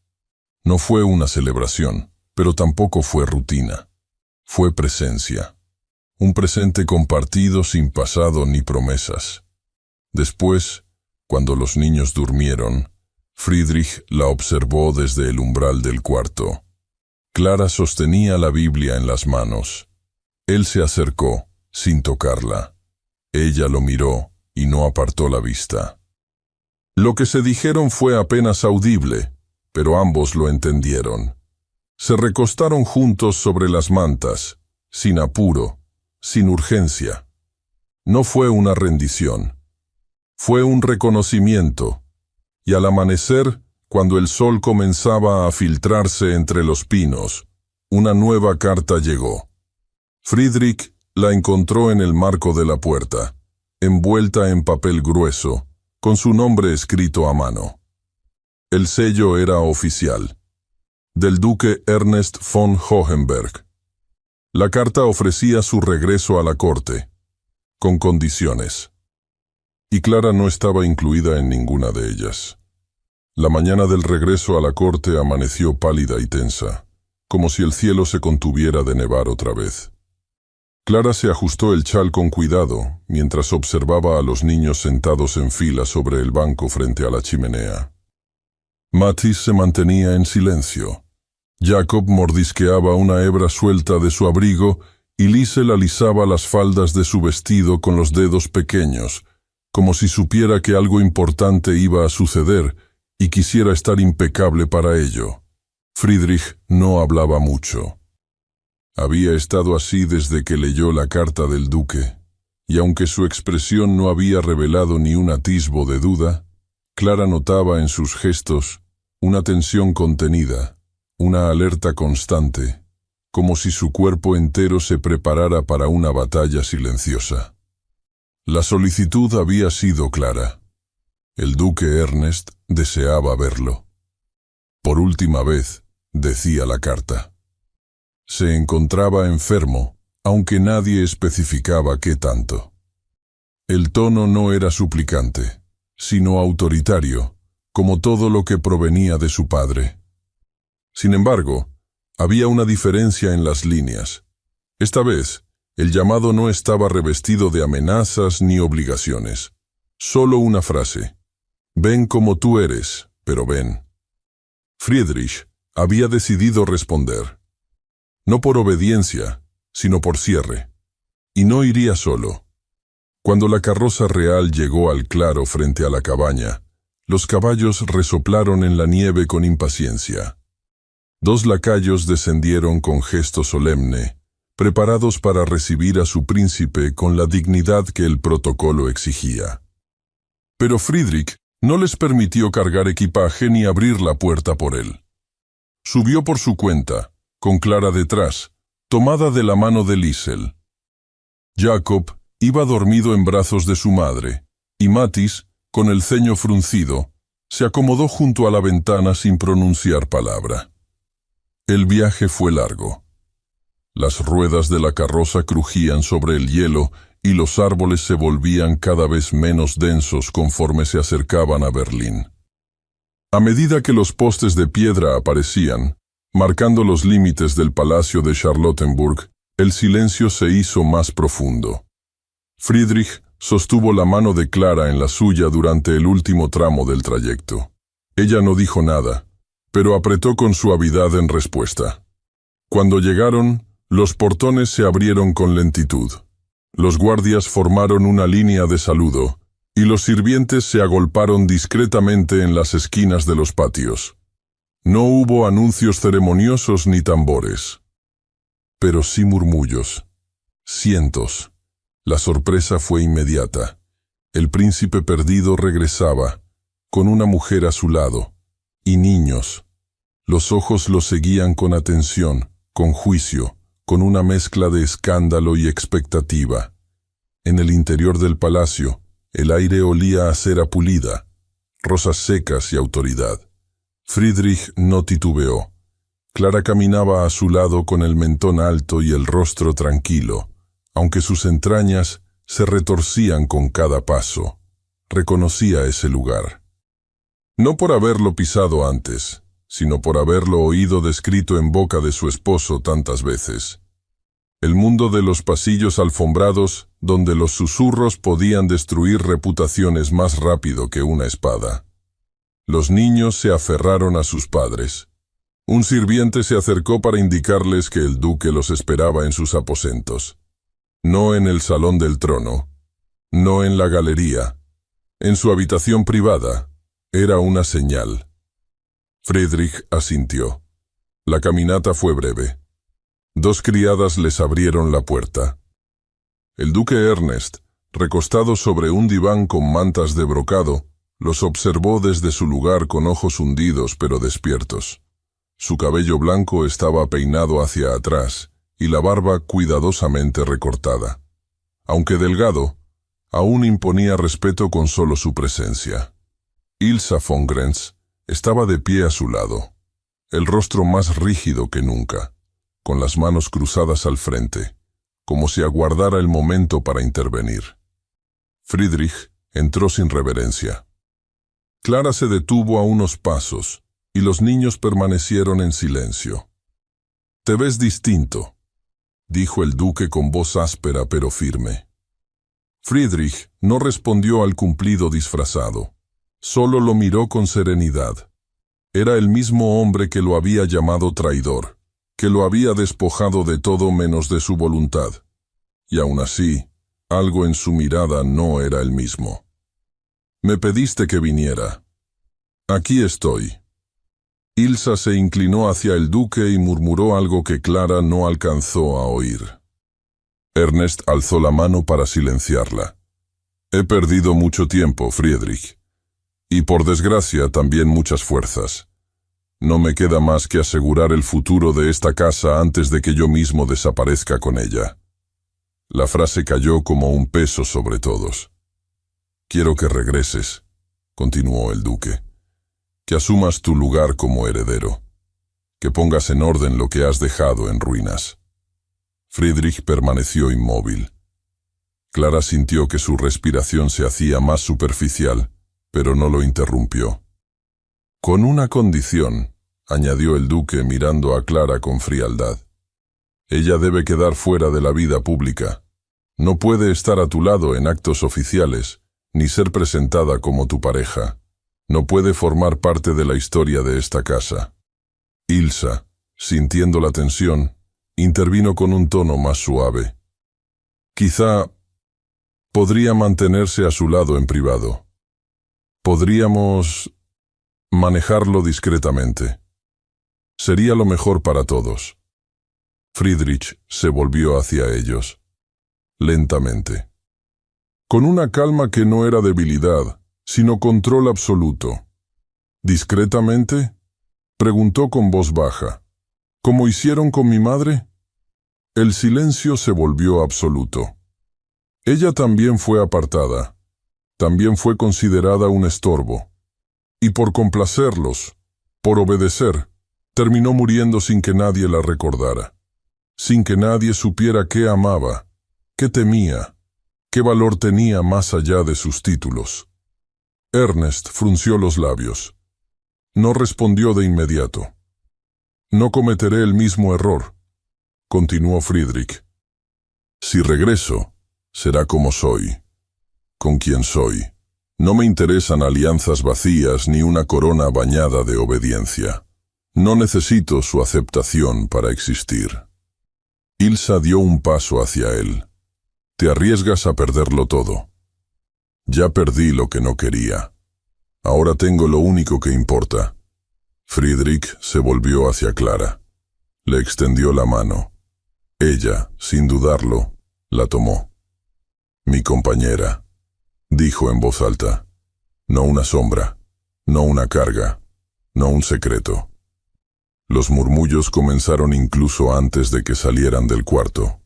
No fue una celebración, pero tampoco fue rutina. Fue presencia. Un presente compartido sin pasado ni promesas. Después, cuando los niños durmieron, Friedrich la observó desde el umbral del cuarto. Clara sostenía la Biblia en las manos. Él se acercó, sin tocarla. Ella lo miró y no apartó la vista. Lo que se dijeron fue apenas audible, pero ambos lo entendieron. Se recostaron juntos sobre las mantas, sin apuro, sin urgencia. No fue una rendición. Fue un reconocimiento, y al amanecer, cuando el sol comenzaba a filtrarse entre los pinos, una nueva carta llegó. Friedrich la encontró en el marco de la puerta, envuelta en papel grueso, con su nombre escrito a mano. El sello era oficial, del duque Ernest von Hohenberg. La carta ofrecía su regreso a la corte, con condiciones. Y Clara no estaba incluida en ninguna de ellas. La mañana del regreso a la corte amaneció pálida y tensa, como si el cielo se contuviera de nevar otra vez. Clara se ajustó el chal con cuidado, mientras observaba a los niños sentados en fila sobre el banco frente a la chimenea. Matthis se mantenía en silencio. Jacob mordisqueaba una hebra suelta de su abrigo y Liesel alisaba las faldas de su vestido con los dedos pequeños, como si supiera que algo importante iba a suceder y quisiera estar impecable para ello. Friedrich no hablaba mucho. Había estado así desde que leyó la carta del duque, y aunque su expresión no había revelado ni un atisbo de duda, Clara notaba en sus gestos una tensión contenida, una alerta constante, como si su cuerpo entero se preparara para una batalla silenciosa. La solicitud había sido clara. El duque Ernest deseaba verlo. Por última vez, decía la carta. Se encontraba enfermo, aunque nadie especificaba qué tanto. El tono no era suplicante, sino autoritario, como todo lo que provenía de su padre. Sin embargo, había una diferencia en las líneas. Esta vez, el llamado no estaba revestido de amenazas ni obligaciones. Solo una frase. Ven como tú eres, pero ven. Friedrich había decidido responder. No por obediencia, sino por cierre. Y no iría solo. Cuando la carroza real llegó al claro frente a la cabaña, los caballos resoplaron en la nieve con impaciencia. 2 lacayos descendieron con gesto solemne, preparados para recibir a su príncipe con la dignidad que el protocolo exigía. Pero Friedrich no les permitió cargar equipaje ni abrir la puerta por él. Subió por su cuenta, con Clara detrás, tomada de la mano de Liesel. Jacob iba dormido en brazos de su madre, y Mathis, con el ceño fruncido, se acomodó junto a la ventana sin pronunciar palabra. El viaje fue largo. Las ruedas de la carroza crujían sobre el hielo y los árboles se volvían cada vez menos densos conforme se acercaban a Berlín. A medida que los postes de piedra aparecían, marcando los límites del palacio de Charlottenburg, el silencio se hizo más profundo. Friedrich sostuvo la mano de Clara en la suya durante el último tramo del trayecto. Ella no dijo nada, pero apretó con suavidad en respuesta. Cuando llegaron, los portones se abrieron con lentitud. Los guardias formaron una línea de saludo, y los sirvientes se agolparon discretamente en las esquinas de los patios. No hubo anuncios ceremoniosos ni tambores. Pero sí murmullos. Cientos. La sorpresa fue inmediata. El príncipe perdido regresaba, con una mujer a su lado, y niños. Los ojos lo seguían con atención, con juicio, con una mezcla de escándalo y expectativa. En el interior del palacio, el aire olía a cera pulida, rosas secas y autoridad. Friedrich no titubeó. Clara caminaba a su lado con el mentón alto y el rostro tranquilo, aunque sus entrañas se retorcían con cada paso. Reconocía ese lugar. No por haberlo pisado antes, sino por haberlo oído descrito en boca de su esposo tantas veces. El mundo de los pasillos alfombrados, donde los susurros podían destruir reputaciones más rápido que una espada. Los niños se aferraron a sus padres. Un sirviente se acercó para indicarles que el duque los esperaba en sus aposentos. No en el salón del trono, no en la galería, en su habitación privada. Era una señal. Friedrich asintió. La caminata fue breve. 2 criadas les abrieron la puerta. El duque Ernest, recostado sobre un diván con mantas de brocado, los observó desde su lugar con ojos hundidos pero despiertos. Su cabello blanco estaba peinado hacia atrás y la barba cuidadosamente recortada. Aunque delgado, aún imponía respeto con solo su presencia. Ilsa von Grenz estaba de pie a su lado, el rostro más rígido que nunca, con las manos cruzadas al frente, como si aguardara el momento para intervenir. Friedrich entró sin reverencia. Clara se detuvo a unos pasos, y los niños permanecieron en silencio. «Te ves distinto», dijo el duque con voz áspera pero firme. Friedrich no respondió al cumplido disfrazado, solo lo miró con serenidad. Era el mismo hombre que lo había llamado traidor, que lo había despojado de todo menos de su voluntad. Y aún así, algo en su mirada no era el mismo. «Me pediste que viniera. Aquí estoy». Ilsa se inclinó hacia el duque y murmuró algo que Clara no alcanzó a oír. Ernest alzó la mano para silenciarla. «He perdido mucho tiempo, Friedrich. Y por desgracia también muchas fuerzas. No me queda más que asegurar el futuro de esta casa antes de que yo mismo desaparezca con ella». La frase cayó como un peso sobre todos. «Quiero que regreses», continuó el duque. «Que asumas tu lugar como heredero. Que pongas en orden lo que has dejado en ruinas». Friedrich permaneció inmóvil. Clara sintió que su respiración se hacía más superficial, pero no lo interrumpió. Con una condición, añadió el duque mirando a Clara con frialdad. Ella debe quedar fuera de la vida pública. No puede estar a tu lado en actos oficiales, ni ser presentada como tu pareja. No puede formar parte de la historia de esta casa. Ilsa, sintiendo la tensión, intervino con un tono más suave. Quizá podría mantenerse a su lado en privado. Podríamos manejarlo discretamente. Sería lo mejor para todos. Friedrich se volvió hacia ellos, lentamente. Con una calma que no era debilidad, sino control absoluto. ¿Discretamente?, preguntó con voz baja. ¿Como hicieron con mi madre? El silencio se volvió absoluto. Ella también fue apartada. También fue considerada un estorbo. Y por complacerlos, por obedecer, terminó muriendo sin que nadie la recordara. Sin que nadie supiera qué amaba, qué temía, qué valor tenía más allá de sus títulos. Ernest frunció los labios. No respondió de inmediato. No cometeré el mismo error, continuó Friedrich. Si regreso, será como soy, con quien soy. No me interesan alianzas vacías ni una corona bañada de obediencia. No necesito su aceptación para existir. Ilsa dio un paso hacia él. Te arriesgas a perderlo todo. Ya perdí lo que no quería. Ahora tengo lo único que importa. Friedrich se volvió hacia Clara. Le extendió la mano. Ella, sin dudarlo, la tomó. Mi compañera, dijo en voz alta. No una sombra, no una carga, no un secreto. Los murmullos comenzaron incluso antes de que salieran del cuarto.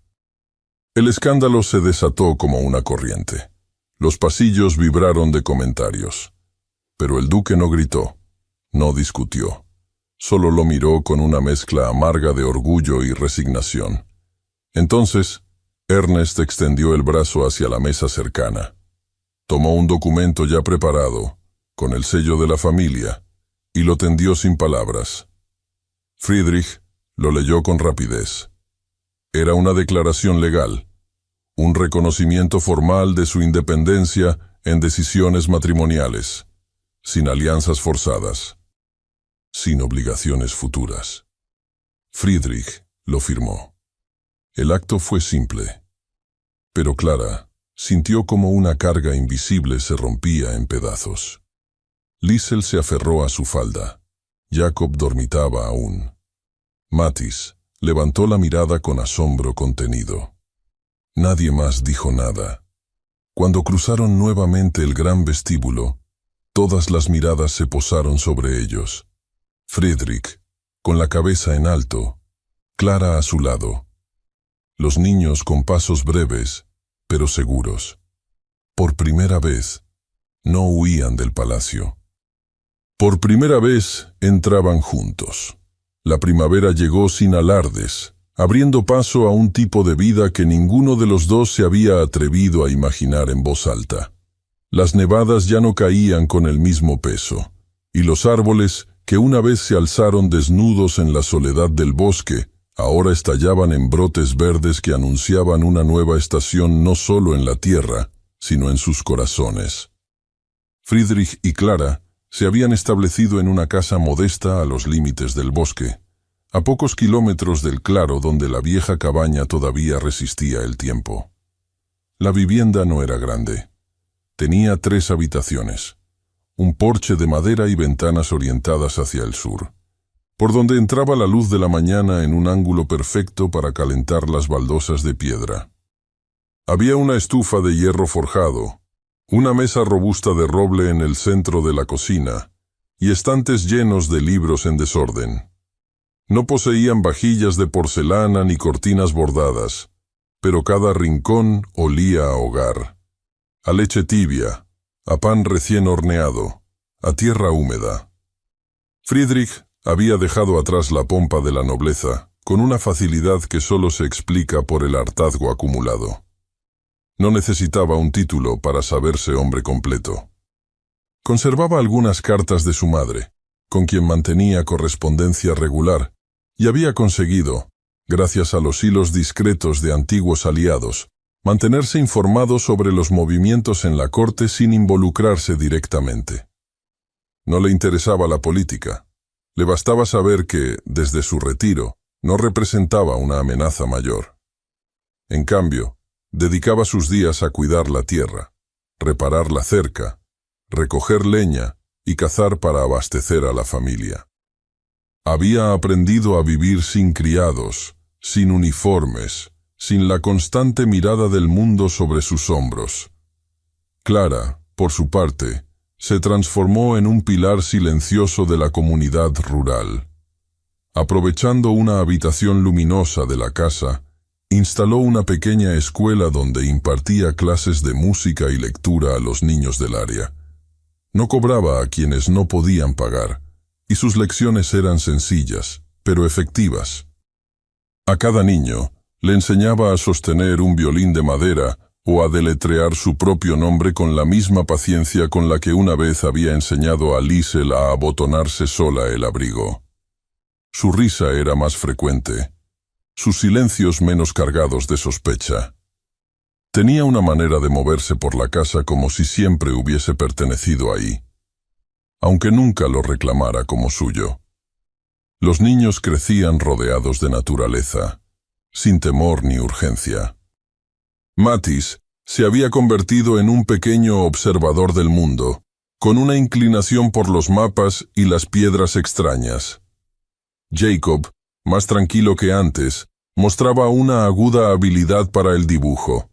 El escándalo se desató como una corriente. Los pasillos vibraron de comentarios. Pero el duque no gritó, no discutió. Solo lo miró con una mezcla amarga de orgullo y resignación. Entonces, Ernest extendió el brazo hacia la mesa cercana. Tomó un documento ya preparado, con el sello de la familia, y lo tendió sin palabras. Friedrich lo leyó con rapidez. Era una declaración legal, un reconocimiento formal de su independencia en decisiones matrimoniales, sin alianzas forzadas, sin obligaciones futuras. Friedrich lo firmó. El acto fue simple, pero Clara sintió como una carga invisible se rompía en pedazos. Liesel se aferró a su falda. Jacob dormitaba aún. Mathis levantó la mirada con asombro contenido. Nadie más dijo nada. Cuando cruzaron nuevamente el gran vestíbulo, todas las miradas se posaron sobre ellos. Friedrich, con la cabeza en alto, Clara a su lado. Los niños con pasos breves, pero seguros. Por primera vez, no huían del palacio. Por primera vez entraban juntos. La primavera llegó sin alardes, abriendo paso a un tipo de vida que ninguno de los dos se había atrevido a imaginar en voz alta. Las nevadas ya no caían con el mismo peso, y los árboles, que una vez se alzaron desnudos en la soledad del bosque, ahora estallaban en brotes verdes que anunciaban una nueva estación no solo en la tierra, sino en sus corazones. Friedrich y Clara se habían establecido en una casa modesta a los límites del bosque, a pocos kilómetros del claro donde la vieja cabaña todavía resistía el tiempo. La vivienda no era grande. Tenía 3 habitaciones, un porche de madera y ventanas orientadas hacia el sur, por donde entraba la luz de la mañana en un ángulo perfecto para calentar las baldosas de piedra. Había una estufa de hierro forjado, una mesa robusta de roble en el centro de la cocina y estantes llenos de libros en desorden. No poseían vajillas de porcelana ni cortinas bordadas, pero cada rincón olía a hogar, a leche tibia, a pan recién horneado, a tierra húmeda. Friedrich había dejado atrás la pompa de la nobleza, con una facilidad que solo se explica por el hartazgo acumulado. No necesitaba un título para saberse hombre completo. Conservaba algunas cartas de su madre, con quien mantenía correspondencia regular, y había conseguido, gracias a los hilos discretos de antiguos aliados, mantenerse informado sobre los movimientos en la corte sin involucrarse directamente. No le interesaba la política. Le bastaba saber que, desde su retiro, no representaba una amenaza mayor. En cambio, dedicaba sus días a cuidar la tierra, reparar la cerca, recoger leña y cazar para abastecer a la familia. Había aprendido a vivir sin criados, sin uniformes, sin la constante mirada del mundo sobre sus hombros. Clara, por su parte, se transformó en un pilar silencioso de la comunidad rural. Aprovechando una habitación luminosa de la casa, instaló una pequeña escuela donde impartía clases de música y lectura a los niños del área. No cobraba a quienes no podían pagar, y sus lecciones eran sencillas, pero efectivas. A cada niño le enseñaba a sostener un violín de madera o a deletrear su propio nombre con la misma paciencia con la que una vez había enseñado a Liesel a abotonarse sola el abrigo. Su risa era más frecuente, sus silencios menos cargados de sospecha. Tenía una manera de moverse por la casa como si siempre hubiese pertenecido ahí, aunque nunca lo reclamara como suyo. Los niños crecían rodeados de naturaleza, sin temor ni urgencia. Matthijs se había convertido en un pequeño observador del mundo, con una inclinación por los mapas y las piedras extrañas. Jacob, más tranquilo que antes, mostraba una aguda habilidad para el dibujo.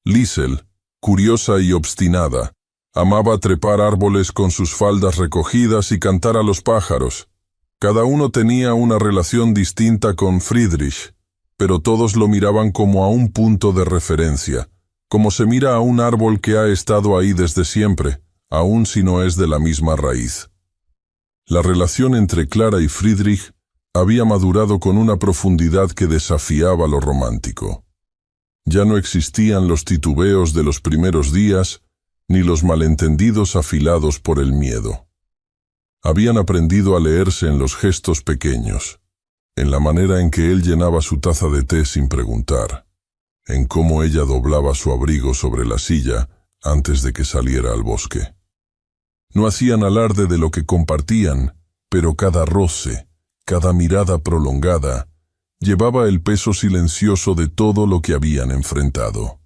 Liesel, curiosa y obstinada, amaba trepar árboles con sus faldas recogidas y cantar a los pájaros. Cada uno tenía una relación distinta con Friedrich, pero todos lo miraban como a un punto de referencia, como se mira a un árbol que ha estado ahí desde siempre, aun si no es de la misma raíz. La relación entre Clara y Friedrich había madurado con una profundidad que desafiaba lo romántico. Ya no existían los titubeos de los primeros días, ni los malentendidos afilados por el miedo. Habían aprendido a leerse en los gestos pequeños, en la manera en que él llenaba su taza de té sin preguntar, en cómo ella doblaba su abrigo sobre la silla antes de que saliera al bosque. No hacían alarde de lo que compartían, pero cada roce, cada mirada prolongada, llevaba el peso silencioso de todo lo que habían enfrentado.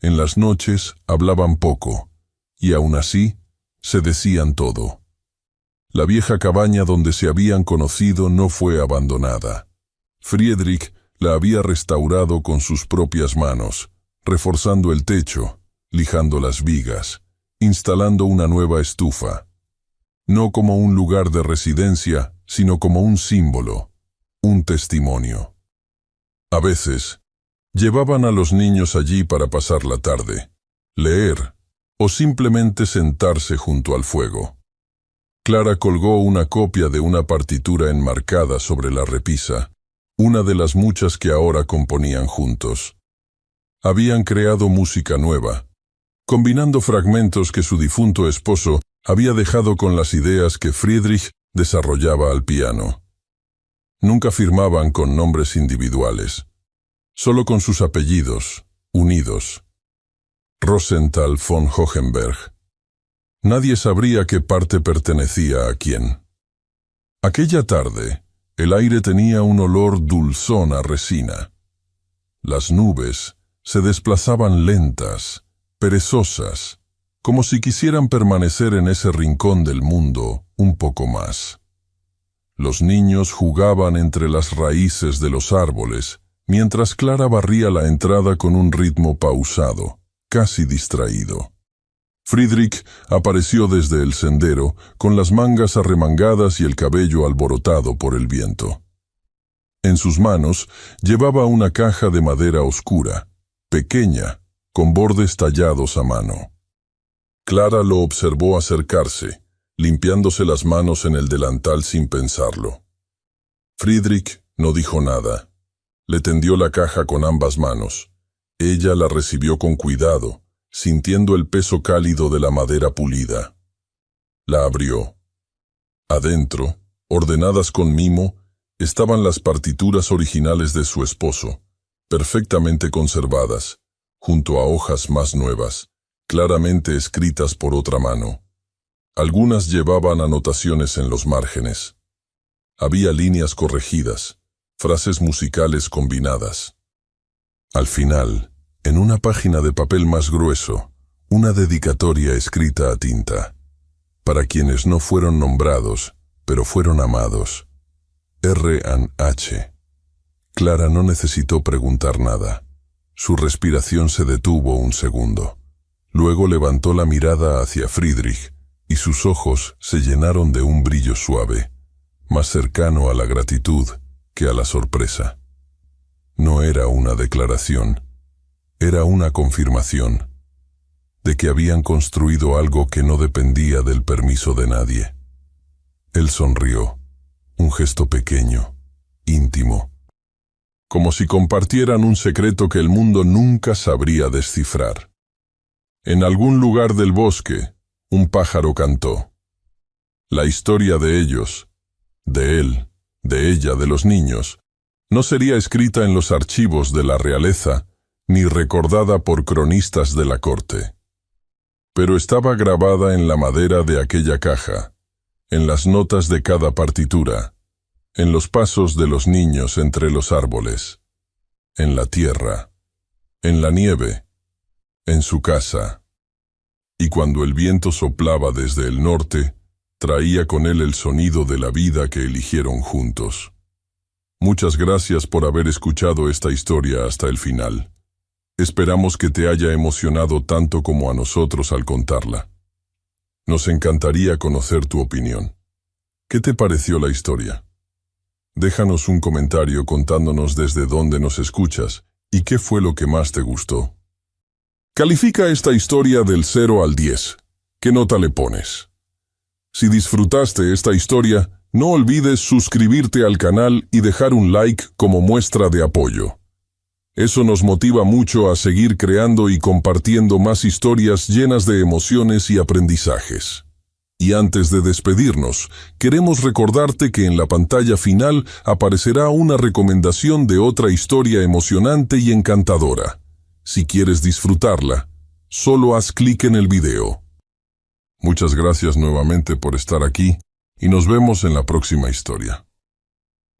En las noches hablaban poco, y aún así se decían todo. La vieja cabaña donde se habían conocido no fue abandonada. Friedrich la había restaurado con sus propias manos, reforzando el techo, lijando las vigas, instalando una nueva estufa. No como un lugar de residencia, sino como un símbolo, un testimonio. A veces, llevaban a los niños allí para pasar la tarde, leer o simplemente sentarse junto al fuego. Clara colgó una copia de una partitura enmarcada sobre la repisa, una de las muchas que ahora componían juntos. Habían creado música nueva, combinando fragmentos que su difunto esposo había dejado con las ideas que Friedrich desarrollaba al piano. Nunca firmaban con nombres individuales, solo con sus apellidos, unidos. Rosenthal von Hohenberg. Nadie sabría qué parte pertenecía a quién. Aquella tarde, el aire tenía un olor dulzón a resina. Las nubes se desplazaban lentas, perezosas, como si quisieran permanecer en ese rincón del mundo un poco más. Los niños jugaban entre las raíces de los árboles, mientras Clara barría la entrada con un ritmo pausado, casi distraído. Friedrich apareció desde el sendero, con las mangas arremangadas y el cabello alborotado por el viento. En sus manos llevaba una caja de madera oscura, pequeña, con bordes tallados a mano. Clara lo observó acercarse, limpiándose las manos en el delantal sin pensarlo. Friedrich no dijo nada. Le tendió la caja con ambas manos. Ella la recibió con cuidado, sintiendo el peso cálido de la madera pulida. La abrió. Adentro, ordenadas con mimo, estaban las partituras originales de su esposo, perfectamente conservadas, junto a hojas más nuevas, claramente escritas por otra mano. Algunas llevaban anotaciones en los márgenes. Había líneas corregidas, frases musicales combinadas. Al final, en una página de papel más grueso, una dedicatoria escrita a tinta. Para quienes no fueron nombrados, pero fueron amados. R.H. Clara no necesitó preguntar nada. Su respiración se detuvo un segundo. Luego levantó la mirada hacia Friedrich, y sus ojos se llenaron de un brillo suave, más cercano a la gratitud que a la sorpresa. No era una declaración, era una confirmación de que habían construido algo que no dependía del permiso de nadie. Él sonrió, un gesto pequeño, íntimo, como si compartieran un secreto que el mundo nunca sabría descifrar. En algún lugar del bosque, un pájaro cantó. La historia de ellos, de él, de ella, de los niños, no sería escrita en los archivos de la realeza, ni recordada por cronistas de la corte. Pero estaba grabada en la madera de aquella caja, en las notas de cada partitura, en los pasos de los niños entre los árboles, en la tierra, en la nieve, en su casa. Y cuando el viento soplaba desde el norte, traía con él el sonido de la vida que eligieron juntos. Muchas gracias por haber escuchado esta historia hasta el final. Esperamos que te haya emocionado tanto como a nosotros al contarla. Nos encantaría conocer tu opinión. ¿Qué te pareció la historia? Déjanos un comentario contándonos desde dónde nos escuchas y qué fue lo que más te gustó. Califica esta historia del 0 al 10. ¿Qué nota le pones? Si disfrutaste esta historia, no olvides suscribirte al canal y dejar un like como muestra de apoyo. Eso nos motiva mucho a seguir creando y compartiendo más historias llenas de emociones y aprendizajes. Y antes de despedirnos, queremos recordarte que en la pantalla final aparecerá una recomendación de otra historia emocionante y encantadora. Si quieres disfrutarla, solo haz clic en el video. Muchas gracias nuevamente por estar aquí y nos vemos en la próxima historia.